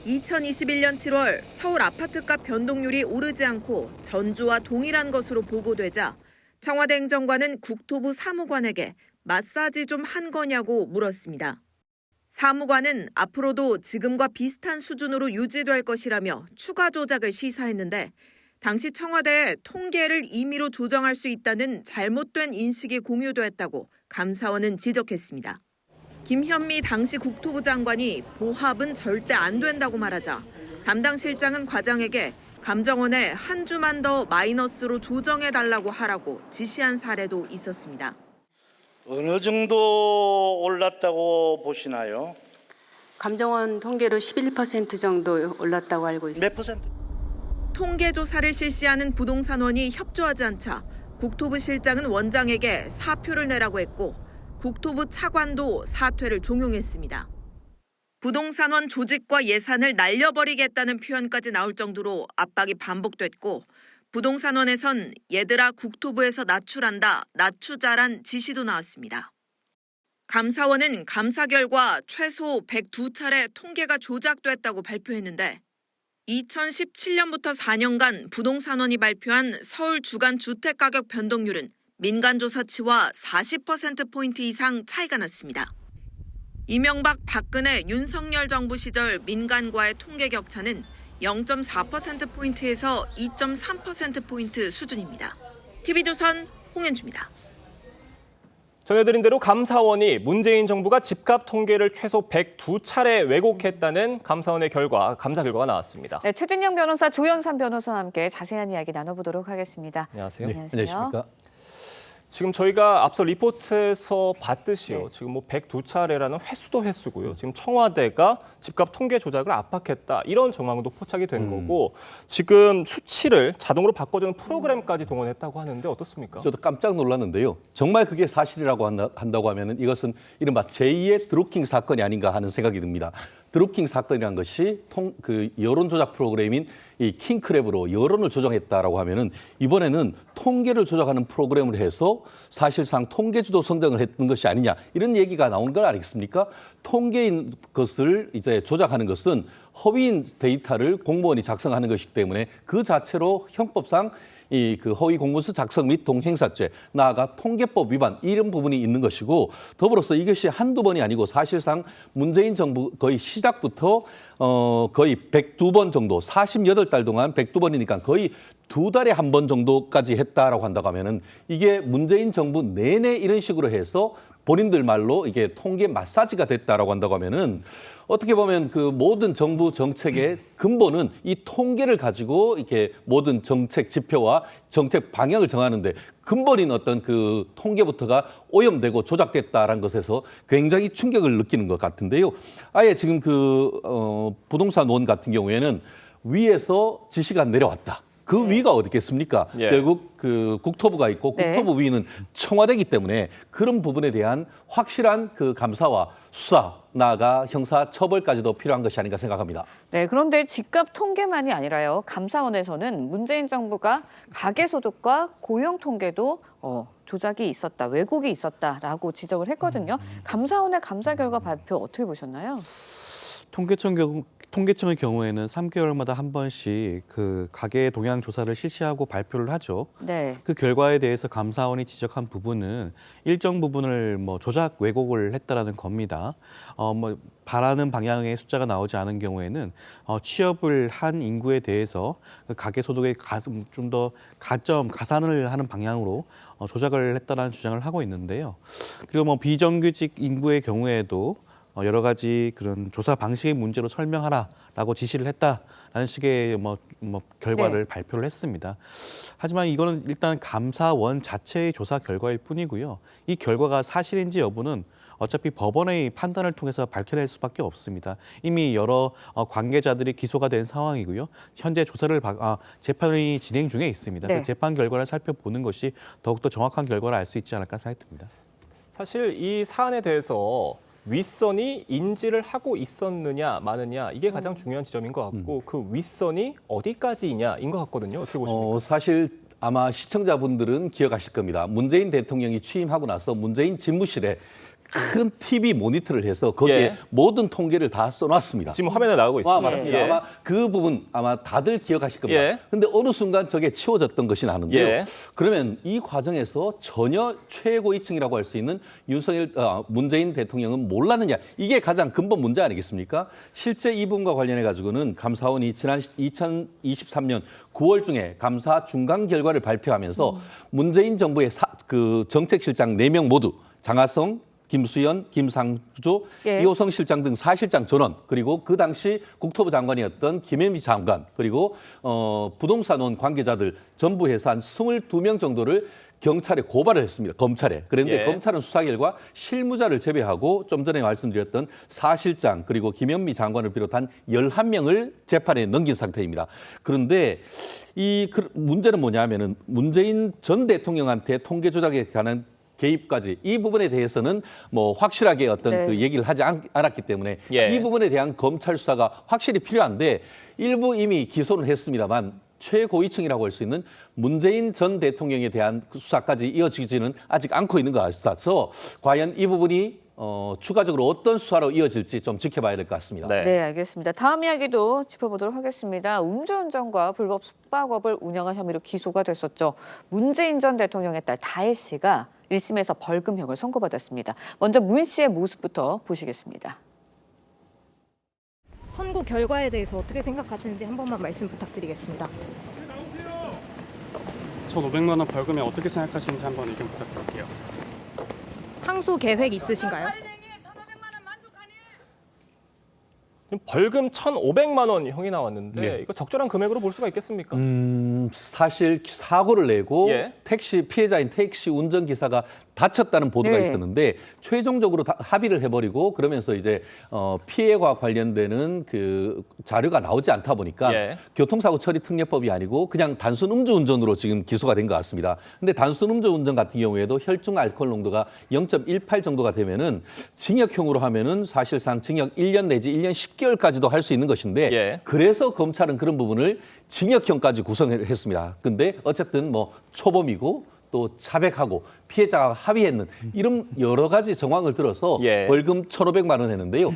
2021년 7월 서울 아파트값 변동률이 오르지 않고 전주와 동일한 것으로 보고되자 청와대 행정관은 국토부 사무관에게 마사지 좀 한 거냐고 물었습니다. 사무관은 앞으로도 지금과 비슷한 수준으로 유지될 것이라며 추가 조작을 시사했는데 당시 청와대에 통계를 임의로 조정할 수 있다는 잘못된 인식이 공유됐다고 감사원은 지적했습니다. 김현미 당시 국토부 장관이 보합은 절대 안 된다고 말하자 담당 실장은 과장에게 감정원에 한 주만 더 마이너스로 조정해달라고 하라고 지시한 사례도 있었습니다. 어느 정도 올랐다고 보시나요? 감정원 통계로 11% 정도 올랐다고 알고 있습니다. 몇 퍼센트? 통계 조사를 실시하는 부동산원이 협조하지 않자 국토부 실장은 원장에게 사표를 내라고 했고 국토부 차관도 사퇴를 종용했습니다. 부동산원 조직과 예산을 날려버리겠다는 표현까지 나올 정도로 압박이 반복됐고 부동산원에선 얘들아 국토부에서 낮추란다, 낮추자란 지시도 나왔습니다. 감사원은 감사 결과 최소 102차례 통계가 조작됐다고 발표했는데 2017년부터 4년간 부동산원이 발표한 서울 주간 주택가격 변동률은 민간조사치와 40%포인트 이상 차이가 났습니다. 이명박, 박근혜, 윤석열 정부 시절 민간과의 통계 격차는 0.4%포인트에서 2.3%포인트 수준입니다. TV조선 홍현주입니다. 전해드린 대로 감사원이 문재인 정부가 집값 통계를 최소 102차례 왜곡했다는 감사 결과가 나왔습니다. 네, 최진영 변호사, 조연산 변호사와 함께 자세한 이야기 나눠보도록 하겠습니다. 안녕하세요. 네, 안녕하십니까? 지금 저희가 앞서 리포트에서 봤듯이요. 지금 102차례라는 횟수도 횟수고요. 지금 청와대가 집값 통계 조작을 압박했다. 이런 정황도 포착이 된 거고 지금 수치를 자동으로 바꿔주는 프로그램까지 동원했다고 하는데 어떻습니까? 저도 깜짝 놀랐는데요. 정말 그게 사실이라고 한다고 하면 이것은 이른바 제2의 드루킹 사건이 아닌가 하는 생각이 듭니다. 드루킹 사건이란 것이 여론 조작 프로그램인 이 킹크랩으로 여론을 조정했다라고 하면은 이번에는 통계를 조작하는 프로그램을 해서 사실상 통계주도 성장을 했던 것이 아니냐 이런 얘기가 나오는 걸 아니겠습니까? 통계인 것을 이제 조작하는 것은 허위인 데이터를 공무원이 작성하는 것이기 때문에 그 자체로 형법상 그 허위 공문서 작성 및 동행사죄, 나아가 통계법 위반 이런 부분이 있는 것이고 더불어서 이것이 한두 번이 아니고 사실상 문재인 정부 거의 시작부터 거의 102번 정도, 48달 동안 102번이니까 거의 2달에 한 번 정도까지 했다라고 한다고 하면은 이게 문재인 정부 내내 이런 식으로 해서 본인들 말로 이게 통계 마사지가 됐다라고 한다고 하면은 어떻게 보면 그 모든 정부 정책의 근본은 이 통계를 가지고 이렇게 모든 정책 지표와 정책 방향을 정하는데 근본인 어떤 그 통계부터가 오염되고 조작됐다라는 것에서 굉장히 충격을 느끼는 것 같은데요. 아예 지금 부동산원 같은 경우에는 위에서 지시가 내려왔다. 그 위가 어디겠습니까? 예. 결국 국토부가 있고 국토부 위는 청와대이기 때문에 그런 부분에 대한 확실한 감사와 수사, 나아가 형사 처벌까지도 필요한 것이 아닌가 생각합니다. 네, 그런데 집값 통계만이 아니라요. 감사원에서는 문재인 정부가 가계소득과 고용 통계도 조작이 있었다, 왜곡이 있었다라고 지적을 했거든요. 감사원의 감사 결과 발표 어떻게 보셨나요? 통계청의 경우에는 3개월마다 한 번씩 가계 동향 조사를 실시하고 발표를 하죠. 네. 그 결과에 대해서 감사원이 지적한 부분은 일정 부분을 조작 왜곡을 했다라는 겁니다. 바라는 방향의 숫자가 나오지 않은 경우에는 취업을 한 인구에 대해서 가계 소득의 좀 더 가산을 하는 방향으로 조작을 했다라는 주장을 하고 있는데요. 그리고 비정규직 인구의 경우에도 여러 가지 그런 조사 방식의 문제로 설명하라라고 지시를 했다라는 식의 결과를 발표를 했습니다. 하지만 이거는 일단 감사원 자체의 조사 결과일 뿐이고요. 이 결과가 사실인지 여부는 어차피 법원의 판단을 통해서 밝혀낼 수밖에 없습니다. 이미 여러 관계자들이 기소가 된 상황이고요. 현재 재판이 진행 중에 있습니다. 네. 그 재판 결과를 살펴보는 것이 더욱더 정확한 결과를 알 수 있지 않을까 생각이 듭니다. 사실 이 사안에 대해서 윗선이 인지를 하고 있었느냐 마느냐 이게 가장 중요한 지점인 것 같고 그 윗선이 어디까지냐인 것 같거든요. 어떻게 보십니까? 사실 아마 시청자분들은 기억하실 겁니다. 문재인 대통령이 취임하고 나서 문재인 집무실에 큰 TV 모니터를 해서 거기에 모든 통계를 다 써놨습니다. 지금 화면에 나오고 있습니다. 맞습니다. 아마 그 부분 다들 기억하실 겁니다. 그런데 어느 순간 저게 치워졌던 것이 나는데요. 그러면 이 과정에서 전혀 최고위층이라고 할 수 있는 문재인 대통령은 몰랐느냐. 이게 가장 근본 문제 아니겠습니까? 실제 이 부분과 관련해 가지고는 감사원이 지난 2023년 9월 중에 감사 중간 결과를 발표하면서 문재인 정부의 정책실장 4명 모두 장하성, 김수현, 김상조, 이호성 실장 등 4실장 전원, 그리고 그 당시 국토부 장관이었던 김현미 장관, 그리고 부동산원 관계자들 전부 해서 한 22명 정도를 경찰에 고발을 했습니다. 검찰에. 그런데 검찰은 수사 결과 실무자를 제외하고 좀 전에 말씀드렸던 4실장 그리고 김현미 장관을 비롯한 11명을 재판에 넘긴 상태입니다. 그런데 이 문제는 뭐냐면은 문재인 전 대통령한테 통계 조작에 관한 개입까지 이 부분에 대해서는 확실하게 어떤 얘기를 하지 않았기 때문에 이 부분에 대한 검찰 수사가 확실히 필요한데 일부 이미 기소를 했습니다만 최고위층이라고 할 수 있는 문재인 전 대통령에 대한 수사까지 이어지지는 아직 않고 있는 것 같아서 과연 이 부분이 추가적으로 어떤 수사로 이어질지 좀 지켜봐야 될 것 같습니다. 네, 알겠습니다. 다음 이야기도 짚어보도록 하겠습니다. 음주운전과 불법 숙박업을 운영한 혐의로 기소가 됐었죠. 문재인 전 대통령의 딸 다혜 씨가 1심에서 벌금형을 선고받았습니다. 먼저 문 씨의 모습부터 보시겠습니다. 선고 결과에 대해서 어떻게 생각하시는지 한 번만 말씀 부탁드리겠습니다. 1,500만 원 벌금에 어떻게 생각하시는지 한번 의견 부탁드릴게요. 항소 계획 있으신가요? 벌금 1,500만 원 형이 나왔는데 네. 이거 적절한 금액으로 볼 수가 있겠습니까? 사실 사고를 내고 예. 피해자인 택시 운전기사가 다쳤다는 보도가 네. 있었는데 최종적으로 다 합의를 해버리고 그러면서 이제 피해와 관련되는 그 자료가 나오지 않다 보니까 예. 교통사고 처리 특례법이 아니고 그냥 단순 음주운전으로 지금 기소가 된 것 같습니다. 근데 단순 음주운전 같은 경우에도 혈중 알코올 농도가 0.18 정도가 되면은 징역형으로 하면은 사실상 징역 1년 내지 1년 10개월까지도 할 수 있는 것인데 예. 그래서 검찰은 그런 부분을 징역형까지 구성했습니다. 근데 어쨌든 뭐 초범이고 또 자백하고 피해자가 합의했는 이런 여러 가지 정황을 들어서 예. 벌금 1,500만 원 했는데요.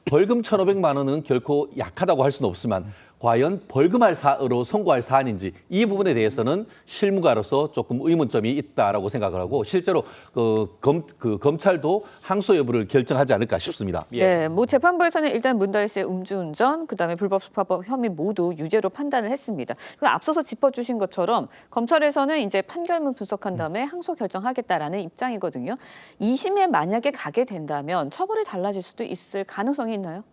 벌금 1,500만 원은 결코 약하다고 할 수는 없지만 과연 벌금할 사으로 선고할 사안인지 이 부분에 대해서는 실무가로서 조금 의문점이 있다라고 생각을 하고 실제로 검찰도 항소 여부를 결정하지 않을까 싶습니다. 네, 뭐 재판부에서는 일단 문다혜 씨의 음주운전, 그다음에 불법 숙박법 혐의 모두 유죄로 판단을 했습니다. 그리고 앞서서 짚어주신 것처럼 검찰에서는 이제 판결문 분석한 다음에 항소 결정하겠다라는 입장이거든요. 2심에 만약에 가게 된다면 처벌이 달라질 수도 있을 가능성이 있나요?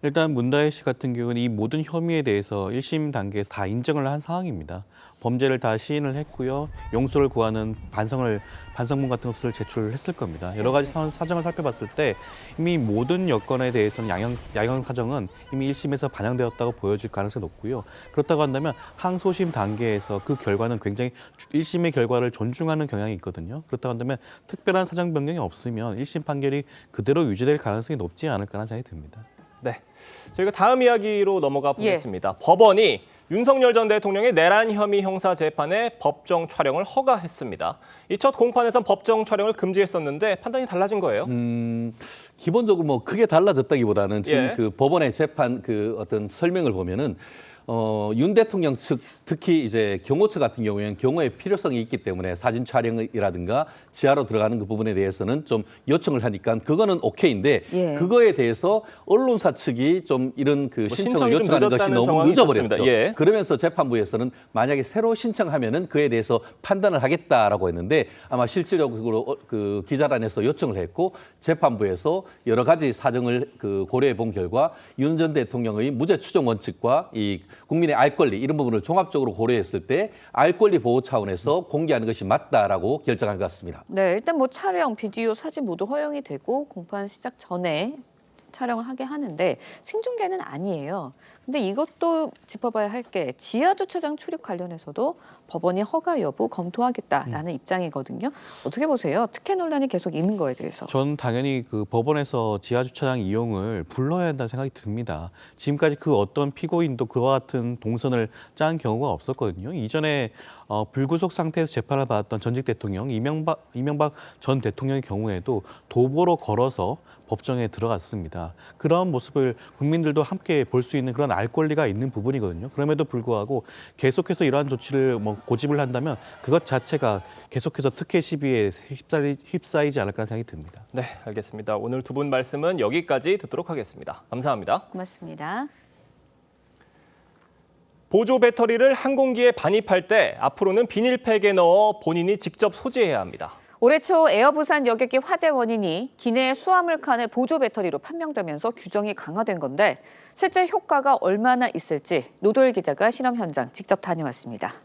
일단 문다혜 씨 같은 경우는 이 모든 혐의에 대해서 1심 단계에서 다 인정을 한 상황입니다. 범죄를 다 시인을 했고요. 용서를 구하는 반성문 같은 것을 제출했을 겁니다. 여러 가지 사정을 살펴봤을 때 이미 모든 여건에 대해서는 양형 사정은 이미 1심에서 반영되었다고 보여질 가능성이 높고요. 그렇다고 한다면 항소심 단계에서 그 결과는 굉장히 1심의 결과를 존중하는 경향이 있거든요. 그렇다고 한다면 특별한 사정 변경이 없으면 1심 판결이 그대로 유지될 가능성이 높지 않을까라는 생각이 듭니다. 네, 저희가 다음 이야기로 넘어가 보겠습니다. 법원이 윤석열 전 대통령의 내란 혐의 형사 재판의 법정 촬영을 허가했습니다. 이 첫 공판에선 법정 촬영을 금지했었는데 판단이 달라진 거예요? 기본적으로 뭐 크게 달라졌다기보다는 지금 예. 그 법원의 재판 그 어떤 설명을 보면은 윤 대통령 측 특히 이제 경호처 같은 경우에는 경호의 필요성이 있기 때문에 사진 촬영이라든가 지하로 들어가는 그 부분에 대해서는 좀 요청을 하니까 그거는 오케이인데 예. 그거에 대해서 언론사 측이 좀 이런 그 신청을 신청이 좀 요청하는 것이 늦었다는 너무 정황이 늦어버렸죠. 있었습니다. 예. 그러면서 재판부에서는 만약에 새로 신청하면은 그에 대해서 판단을 하겠다라고 했는데 아마 실질적으로 그 기자단에서 요청을 했고 재판부에서 여러 가지 사정을 고려해 본 결과 윤 전 대통령의 무죄 추정 원칙과 이 국민의 알 권리 이런 부분을 종합적으로 고려했을 때 알 권리 보호 차원에서 공개하는 것이 맞다라고 결정한 것 같습니다. 네, 일단 뭐 촬영, 비디오, 사진 모두 허용이 되고 공판 시작 전에 촬영을 하게 하는데 생중계는 아니에요. 근데 이것도 짚어봐야 할 게 지하 주차장 출입 관련해서도 법원이 허가 여부 검토하겠다라는 입장이거든요. 어떻게 보세요? 특혜 논란이 계속 있는 거에 대해서. 전 당연히 그 법원에서 지하 주차장 이용을 불러야 한다는 생각이 듭니다. 지금까지 그 어떤 피고인도 그와 같은 동선을 짠 경우가 없었거든요. 이전에 불구속 상태에서 재판을 받았던 전직 대통령 이명박 전 대통령의 경우에도 도보로 걸어서 법정에 들어갔습니다. 그런 모습을 국민들도 함께 볼 수 있는 그런 알 권리가 있는 부분이거든요. 그럼에도 불구하고 계속해서 이러한 조치를 고집을 한다면 그것 자체가 계속해서 특혜 시비에 휩싸이지 않을까 생각이 듭니다. 네, 알겠습니다. 오늘 두 분 말씀은 여기까지 듣도록 하겠습니다. 감사합니다. 고맙습니다. 보조 배터리를 항공기에 반입할 때 앞으로는 비닐팩에 넣어 본인이 직접 소지해야 합니다. 올해 초 에어부산 여객기 화재 원인이 기내 수화물칸의 보조 배터리로 판명되면서 규정이 강화된 건데 실제 효과가 얼마나 있을지 노도일 기자가 실험 현장 직접 다녀왔습니다.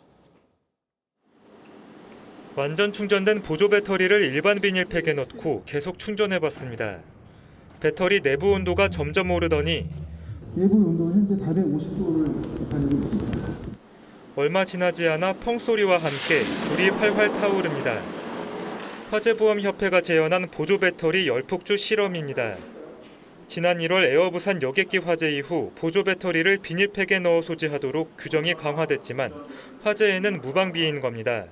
완전 충전된 보조 배터리를 일반 비닐팩에 넣고 계속 충전해봤습니다. 배터리 내부 온도가 점점 오르더니 내부 온도는 현재 450도를 달리고 있습니다. 얼마 지나지 않아 펑소리와 함께 불이 활활 타오릅니다. 화재보험협회가 재현한 보조 배터리 열폭주 실험입니다. 지난 1월 에어부산 여객기 화재 이후 보조 배터리를 비닐팩에 넣어 소지하도록 규정이 강화됐지만 화재에는 무방비인 겁니다.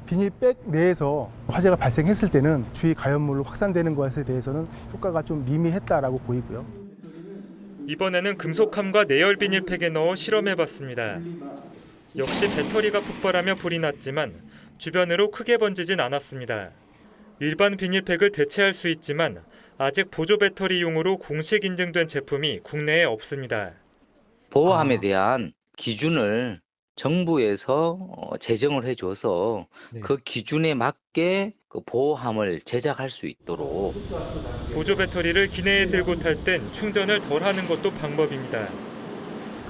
비닐백 내에서 화재가 발생했을 때는 주위 가연물로 확산되는 것에 대해서는 효과가 좀 미미했다라고 보이고요. 이번에는 금속함과 내열 비닐팩에 넣어 실험해봤습니다. 역시 배터리가 폭발하며 불이 났지만 주변으로 크게 번지진 않았습니다. 일반 비닐팩을 대체할 수 있지만 아직 보조 배터리용으로 공식 인증된 제품이 국내에 없습니다. 보호함에 대한 기준을 정부에서 제정을 해줘서 그 기준에 맞게 그 보호함을 제작할 수 있도록. 보조 배터리를 기내에 들고 탈 땐 충전을 덜 하는 것도 방법입니다.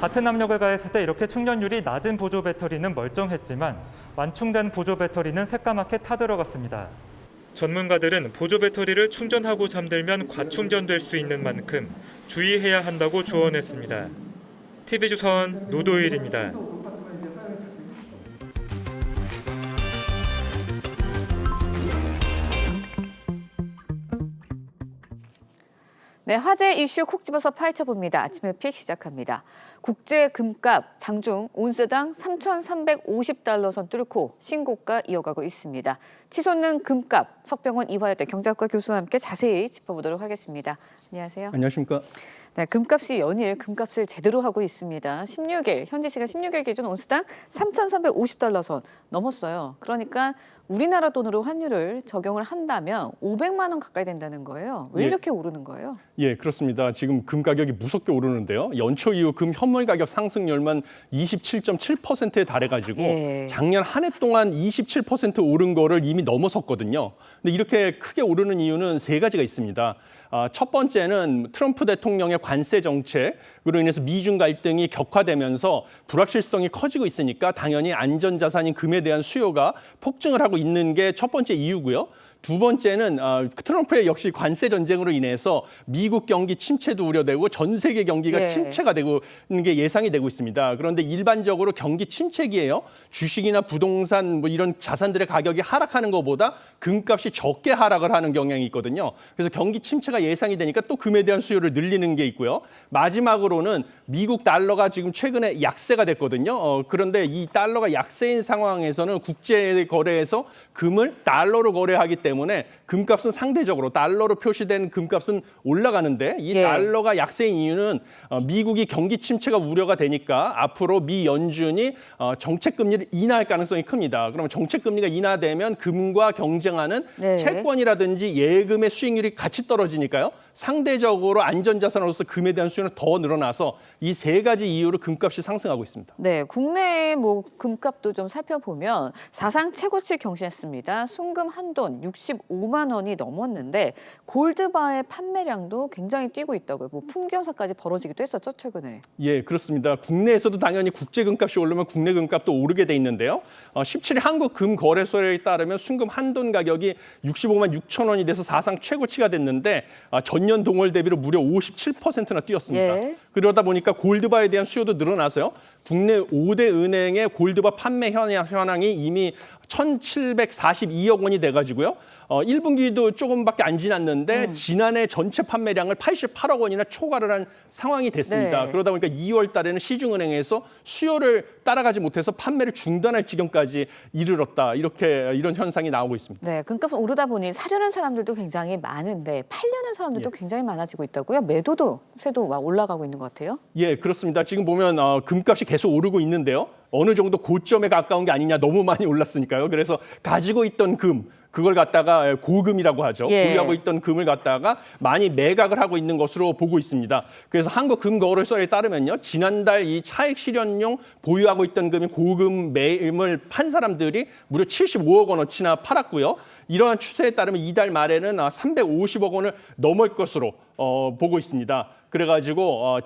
같은 압력을 가했을 때 이렇게 충전율이 낮은 보조 배터리는 멀쩡했지만 완충된 보조 배터리는 새까맣게 타들어갔습니다. 전문가들은 보조 배터리를 충전하고 잠들면 과충전될 수 있는 만큼 주의해야 한다고 조언했습니다. TV조선 노도일입니다. 네, 화재 이슈 콕 집어서 파헤쳐봅니다. 아침에 픽 시작합니다. 국제 금값 장중 온스당 3,350달러 선 뚫고 신고가 이어가고 있습니다. 치솟는 금값, 석병원 이화여대 경제학과 교수와 함께 자세히 짚어보도록 하겠습니다. 안녕하세요. 안녕하십니까. 네, 금값이 연일 금값을 제대로 하고 있습니다. 16일, 현지 시간 16일 기준 온스당 3,350달러 선 넘었어요. 그러니까 우리나라 돈으로 환율을 적용을 한다면 500만 원 가까이 된다는 거예요. 왜 이렇게 오르는 거예요? 예, 그렇습니다. 지금 금 가격이 무섭게 오르는데요. 연초 이후 금 현물 가격 상승률만 27.7%에 달해가지고 작년 한 해 동안 27% 오른 거를 이미 넘어섰거든요. 근데 이렇게 크게 오르는 이유는 세 가지가 있습니다. 첫 번째는 트럼프 대통령의 관세 정책으로 인해서 미중 갈등이 격화되면서 불확실성이 커지고 있으니까 당연히 안전자산인 금에 대한 수요가 폭증을 하고 있는 게 첫 번째 이유고요. 두 번째는 트럼프의 역시 관세 전쟁으로 인해서 미국 경기 침체도 우려되고 전 세계 경기가 침체가 되고 있는 게 예상이 되고 있습니다. 그런데 일반적으로 경기 침체기에요. 주식이나 부동산 뭐 이런 자산들의 가격이 하락하는 것보다 금값이 적게 하락을 하는 경향이 있거든요. 그래서 경기 침체가 예상이 되니까 또 금에 대한 수요를 늘리는 게 있고요. 마지막으로는 미국 달러가 지금 최근에 약세가 됐거든요. 그런데 이 달러가 약세인 상황에서는 국제 거래에서 금을 달러로 거래하기 때문에 금값은 상대적으로 달러로 표시된 금값은 올라가는데 이 달러가 약세인 이유는 미국이 경기 침체가 우려가 되니까 앞으로 미 연준이 정책 금리를 인하할 가능성이 큽니다. 그러면 정책 금리가 인하되면 금과 경쟁하는 채권이라든지 예금의 수익률이 같이 떨어지니까요. 상대적으로 안전자산으로서 금에 대한 수요는 더 늘어나서 이 세 가지 이유로 금값이 상승하고 있습니다. 네, 국내 뭐 금값도 좀 살펴보면 사상 최고치를 경신했습니다. 순금 한돈 65만 원이 넘었는데 골드바의 판매량도 굉장히 뛰고 있다고요. 뭐 품귀현상까지 벌어지기도 했었죠, 최근에. 예, 그렇습니다. 국내에서도 당연히 국제 금값이 오르면 국내 금값도 오르게 돼 있는데요. 17일 한국 금 거래소에 따르면 순금 한돈 가격이 65만 6천 원이 돼서 사상 최고치가 됐는데 전년 동월 대비로 무려 57%나 뛰었습니다. 그러다 보니까 골드바에 대한 수요도 늘어나서요. 국내 5대 은행의 골드바 판매 현황이 이미 1,742억 원이 돼가지고요. 1분기도 조금밖에 안 지났는데 지난해 전체 판매량을 88억 원이나 초과를 한 상황이 됐습니다. 그러다 보니까 2월 달에는 시중은행에서 수요를 따라가지 못해서 판매를 중단할 지경까지 이르렀다. 이런 현상이 나오고 있습니다. 네, 금값은 오르다 보니 사려는 사람들도 굉장히 많은데 팔려는 사람들도 굉장히 많아지고 있다고요? 매도도 새도 막 올라가고 있는 것 같아요? 예, 그렇습니다. 지금 보면 금값이 계속 오르고 있는데요. 어느 정도 고점에 가까운 게 아니냐, 너무 많이 올랐으니까요. 그래서 가지고 있던 금, 그걸 갖다가 고금이라고 하죠. 보유하고 있던 금을 갖다가 많이 매각을 하고 있는 것으로 보고 있습니다. 그래서 한국금거래소에 따르면요, 지난달 이 차익 실현용 보유하고 있던 금이 고금 매임을 판 사람들이 무려 75억 원어치나 팔았고요. 이러한 추세에 따르면 이달 말에는 350억 원을 넘을 것으로 보고 있습니다. 그래가지고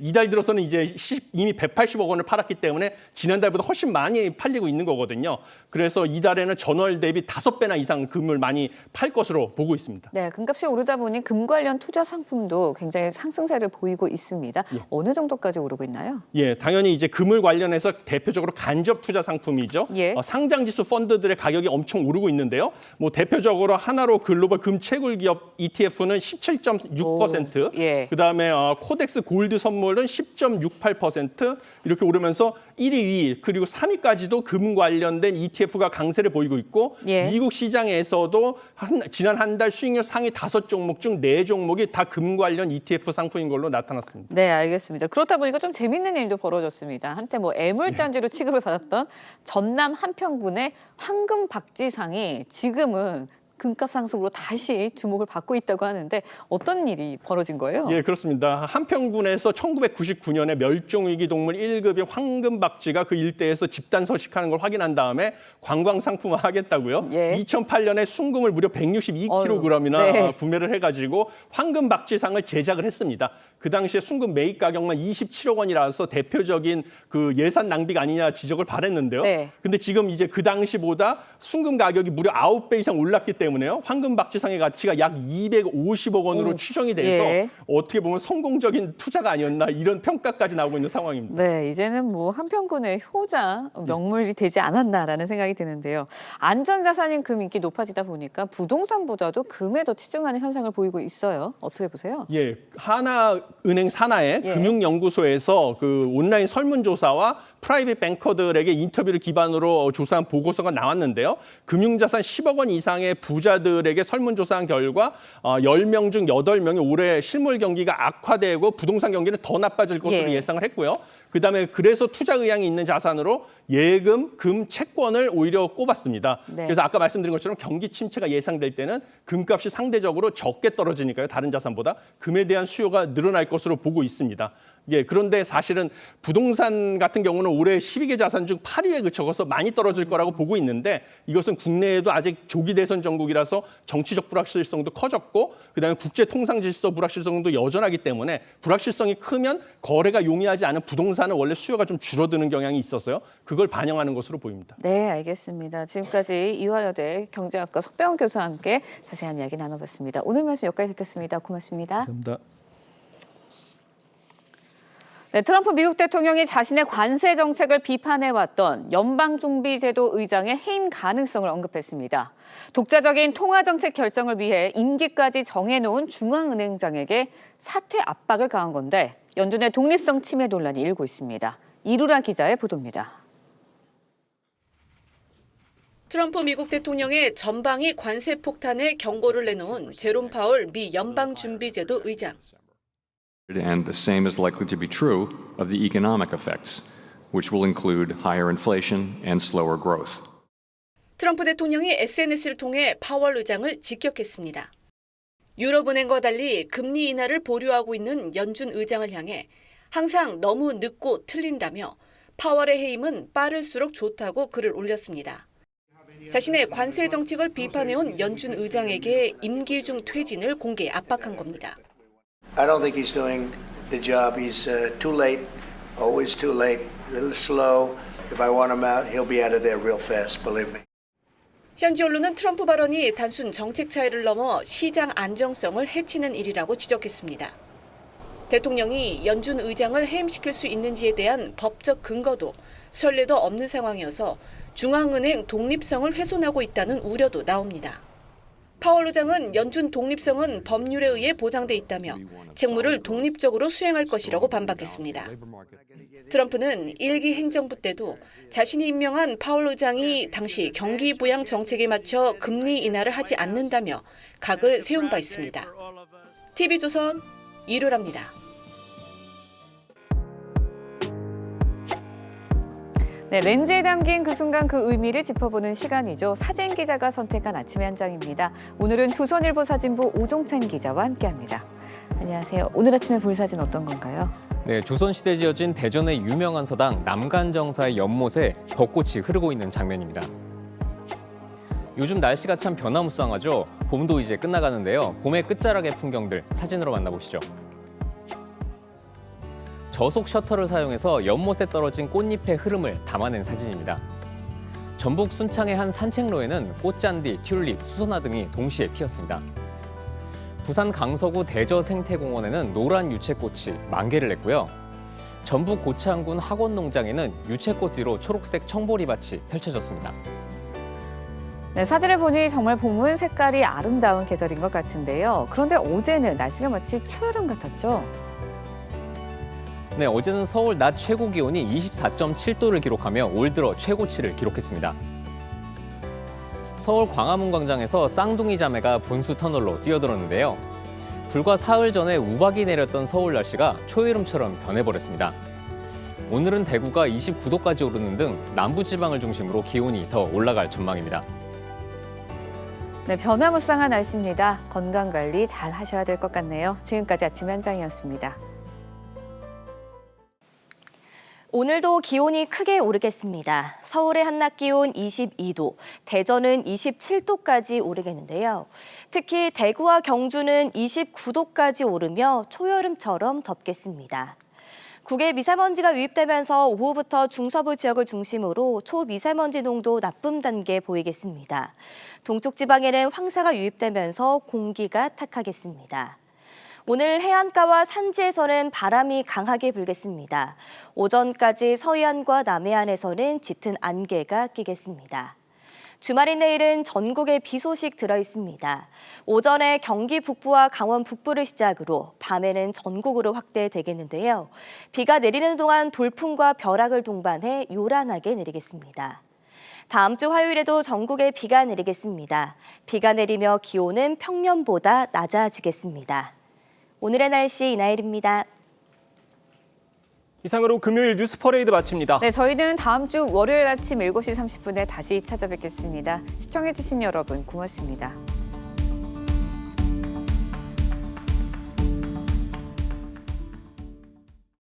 이달 들어서는 이제 이미 180억 원을 팔았기 때문에 지난달보다 훨씬 많이 팔리고 있는 거거든요. 그래서 이달에는 전월 대비 5배나 이상 금을 많이 팔 것으로 보고 있습니다. 네, 금값이 오르다 보니 금 관련 투자 상품도 굉장히 상승세를 보이고 있습니다. 어느 정도까지 오르고 있나요? 예, 당연히 이제 금을 관련해서 대표적으로 간접 투자 상품이죠. 상장지수 펀드들의 가격이 엄청 오르고 있는데요. 뭐 대표적으로 하나로 글로벌 금 채굴 기업 ETF는 17.6%, 예. 그다음에 코덱스 골드 선물은 10.68% 이렇게 오르면서 1위, 2위 그리고 3위까지도 금 관련된 ETF가 강세를 보이고 있고 예. 미국 시장에서도 지난 한 달 수익률 상위 5종목 중 4종목이 다 금 관련 ETF 상품인 걸로 나타났습니다. 네, 알겠습니다. 그렇다 보니까 좀 재밌는 일도 벌어졌습니다. 한때 뭐 애물단지로 취급을 받았던 전남 한평군의 황금 박쥐상이 지금은 금값 상승으로 다시 주목을 받고 있다고 하는데 어떤 일이 벌어진 거예요? 예, 그렇습니다. 한평군에서 1999년에 멸종위기 동물 1급의 황금박쥐가 그 일대에서 집단 서식하는 걸 확인한 다음에 관광 상품화 하겠다고요. 예. 2008년에 순금을 무려 162kg이나 네. 구매를 해가지고 황금박쥐상을 제작을 했습니다. 그 당시에 순금 매입 가격만 27억 원이라서 대표적인 그 예산 낭비가 아니냐 지적을 받았는데요. 네. 근데 지금 이제 그 당시보다 순금 가격이 무려 9배 이상 올랐기 때문에요. 황금박쥐상의 가치가 약 250억 원으로 추정이 돼서 예. 어떻게 보면 성공적인 투자가 아니었나 이런 평가까지 나오고 있는 상황입니다. 네, 이제는 뭐 한평군의 효자 명물이 되지 않았나라는 생각이 드는데요. 안전자산인 금 인기 높아지다 보니까 부동산보다도 금에 더 치중하는 현상을 보이고 있어요. 어떻게 보세요? 예, 하나은행 산하의 예. 금융연구소에서 그 온라인 설문조사와 프라이빗 뱅커들에게 인터뷰를 기반으로 조사한 보고서가 나왔는데요. 금융자산 10억 원 이상의 부자들에게 설문조사한 결과 10명 중 8명이 올해 실물 경기가 악화되고 부동산 경기는 더 나빠질 것으로 예. 예상을 했고요. 그다음에 그래서 투자 의향이 있는 자산으로 예금, 금, 채권을 오히려 꼽았습니다. 네. 그래서 아까 말씀드린 것처럼 경기 침체가 예상될 때는 금값이 상대적으로 적게 떨어지니까요. 다른 자산보다 금에 대한 수요가 늘어날 것으로 보고 있습니다. 예, 그런데 사실은 부동산 같은 경우는 올해 12개 자산 중 8위에 그쳐서 많이 떨어질 거라고 보고 있는데 이것은 국내에도 아직 조기 대선 정국이라서 정치적 불확실성도 커졌고 그다음에 국제 통상 질서 불확실성도 여전하기 때문에 불확실성이 크면 거래가 용이하지 않은 부동산은 원래 수요가 좀 줄어드는 경향이 있어서요. 그걸 반영하는 것으로 보입니다. 네, 알겠습니다. 지금까지 이화여대 경제학과 석병훈 교수와 함께 자세한 이야기 나눠봤습니다. 오늘 말씀 여기까지 듣겠습니다. 고맙습니다. 감사합니다. 네, 트럼프 미국 대통령이 자신의 관세 정책을 비판해왔던 연방준비제도 의장의 해임 가능성을 언급했습니다. 독자적인 통화정책 결정을 위해 임기까지 정해놓은 중앙은행장에게 사퇴 압박을 가한 건데 연준의 독립성 침해 논란이 일고 있습니다. 이루라 기자의 보도입니다. 트럼프 미국 대통령의 전방위 관세 폭탄에 경고를 내놓은 제롬 파월 미 연방준비제도 의장. And the same is likely to be true of the economic effects, which will include higher inflation and slower growth. 트럼프 대통령이 SNS를 통해 파월 의장을 직격했습니다. 유럽은행과 달리 금리 인하를 보류하고 있는 연준 의장을 향해 항상 너무 늦고 틀린다며 파월의 해임은 빠를수록 좋다고 글을 올렸습니다. 자신의 관세 정책을 비판해온 연준 의장에게 임기 중 퇴진을 공개 압박한 겁니다. I don't think he's doing the job. He's too late, always too late, a little slow. If I want him out, he'll be out of there real fast, believe me. 현지 언론은 트럼프 발언이 단순 정책 차이를 넘어 시장 안정성을 해치는 일이라고 지적했습니다. 대통령이 연준 의장을 해임시킬 수 있는지에 대한 법적 근거도 선례도 없는 상황이어서 중앙은행 독립성을 훼손하고 있다는 우려도 나옵니다. 파월 의장은 연준 독립성은 법률에 의해 보장돼 있다며 책무를 독립적으로 수행할 것이라고 반박했습니다. 트럼프는 1기 행정부 때도 자신이 임명한 파월 의장이 당시 경기 부양 정책에 맞춰 금리 인하를 하지 않는다며 각을 세운 바 있습니다. TV조선 이루라입니다. 네, 렌즈에 담긴 그 순간 그 의미를 짚어보는 시간이죠. 사진 기자가 선택한 아침의 한 장입니다. 오늘은 조선일보 사진부 오종찬 기자와 함께합니다. 안녕하세요. 오늘 아침에 볼 사진 어떤 건가요? 네, 조선시대 지어진 대전의 유명한 서당 남간정사의 연못에 벚꽃이 흐르고 있는 장면입니다. 요즘 날씨가 참 변화무쌍하죠. 봄도 이제 끝나가는데요. 봄의 끝자락의 풍경들 사진으로 만나보시죠. 저속 셔터를 사용해서 연못에 떨어진 꽃잎의 흐름을 담아낸 사진입니다. 전북 순창의 한 산책로에는 꽃잔디, 튤립, 수선화 등이 동시에 피었습니다. 부산 강서구 대저생태공원에는 노란 유채꽃이 만개를 냈고요. 전북 고창군 학원농장에는 유채꽃 뒤로 초록색 청보리밭이 펼쳐졌습니다. 네, 사진을 보니 정말 봄은 색깔이 아름다운 계절인 것 같은데요. 그런데 어제는 날씨가 마치 초여름 같았죠. 네, 어제는 서울 낮 최고 기온이 24.7도를 기록하며 올 들어 최고치를 기록했습니다. 서울 광화문 광장에서 쌍둥이 자매가 분수 터널로 뛰어들었는데요. 불과 사흘 전에 우박이 내렸던 서울 날씨가 초여름처럼 변해버렸습니다. 오늘은 대구가 29도까지 오르는 등 남부지방을 중심으로 기온이 더 올라갈 전망입니다. 네, 변화무쌍한 날씨입니다. 건강관리 잘 하셔야 될 것 같네요. 지금까지 아침 현장이었습니다. 오늘도 기온이 크게 오르겠습니다. 서울의 한낮 기온 22도, 대전은 27도까지 오르겠는데요. 특히 대구와 경주는 29도까지 오르며 초여름처럼 덥겠습니다. 국외 미세먼지가 유입되면서 오후부터 중서부 지역을 중심으로 초미세먼지 농도 나쁨 단계 보이겠습니다. 동쪽 지방에는 황사가 유입되면서 공기가 탁하겠습니다. 오늘 해안가와 산지에서는 바람이 강하게 불겠습니다. 오전까지 서해안과 남해안에서는 짙은 안개가 끼겠습니다. 주말인 내일은 전국에 비 소식 들어있습니다. 오전에 경기 북부와 강원 북부를 시작으로 밤에는 전국으로 확대되겠는데요. 비가 내리는 동안 돌풍과 벼락을 동반해 요란하게 내리겠습니다. 다음 주 화요일에도 전국에 비가 내리겠습니다. 비가 내리며 기온은 평년보다 낮아지겠습니다. 오늘의 날씨 이나일입니다. 이상으로 금요일 뉴스 퍼레이드 마칩니다. 네, 저희는 다음 주 월요일 아침 7시 30분에 다시 찾아뵙겠습니다. 시청해주신 여러분 고맙습니다.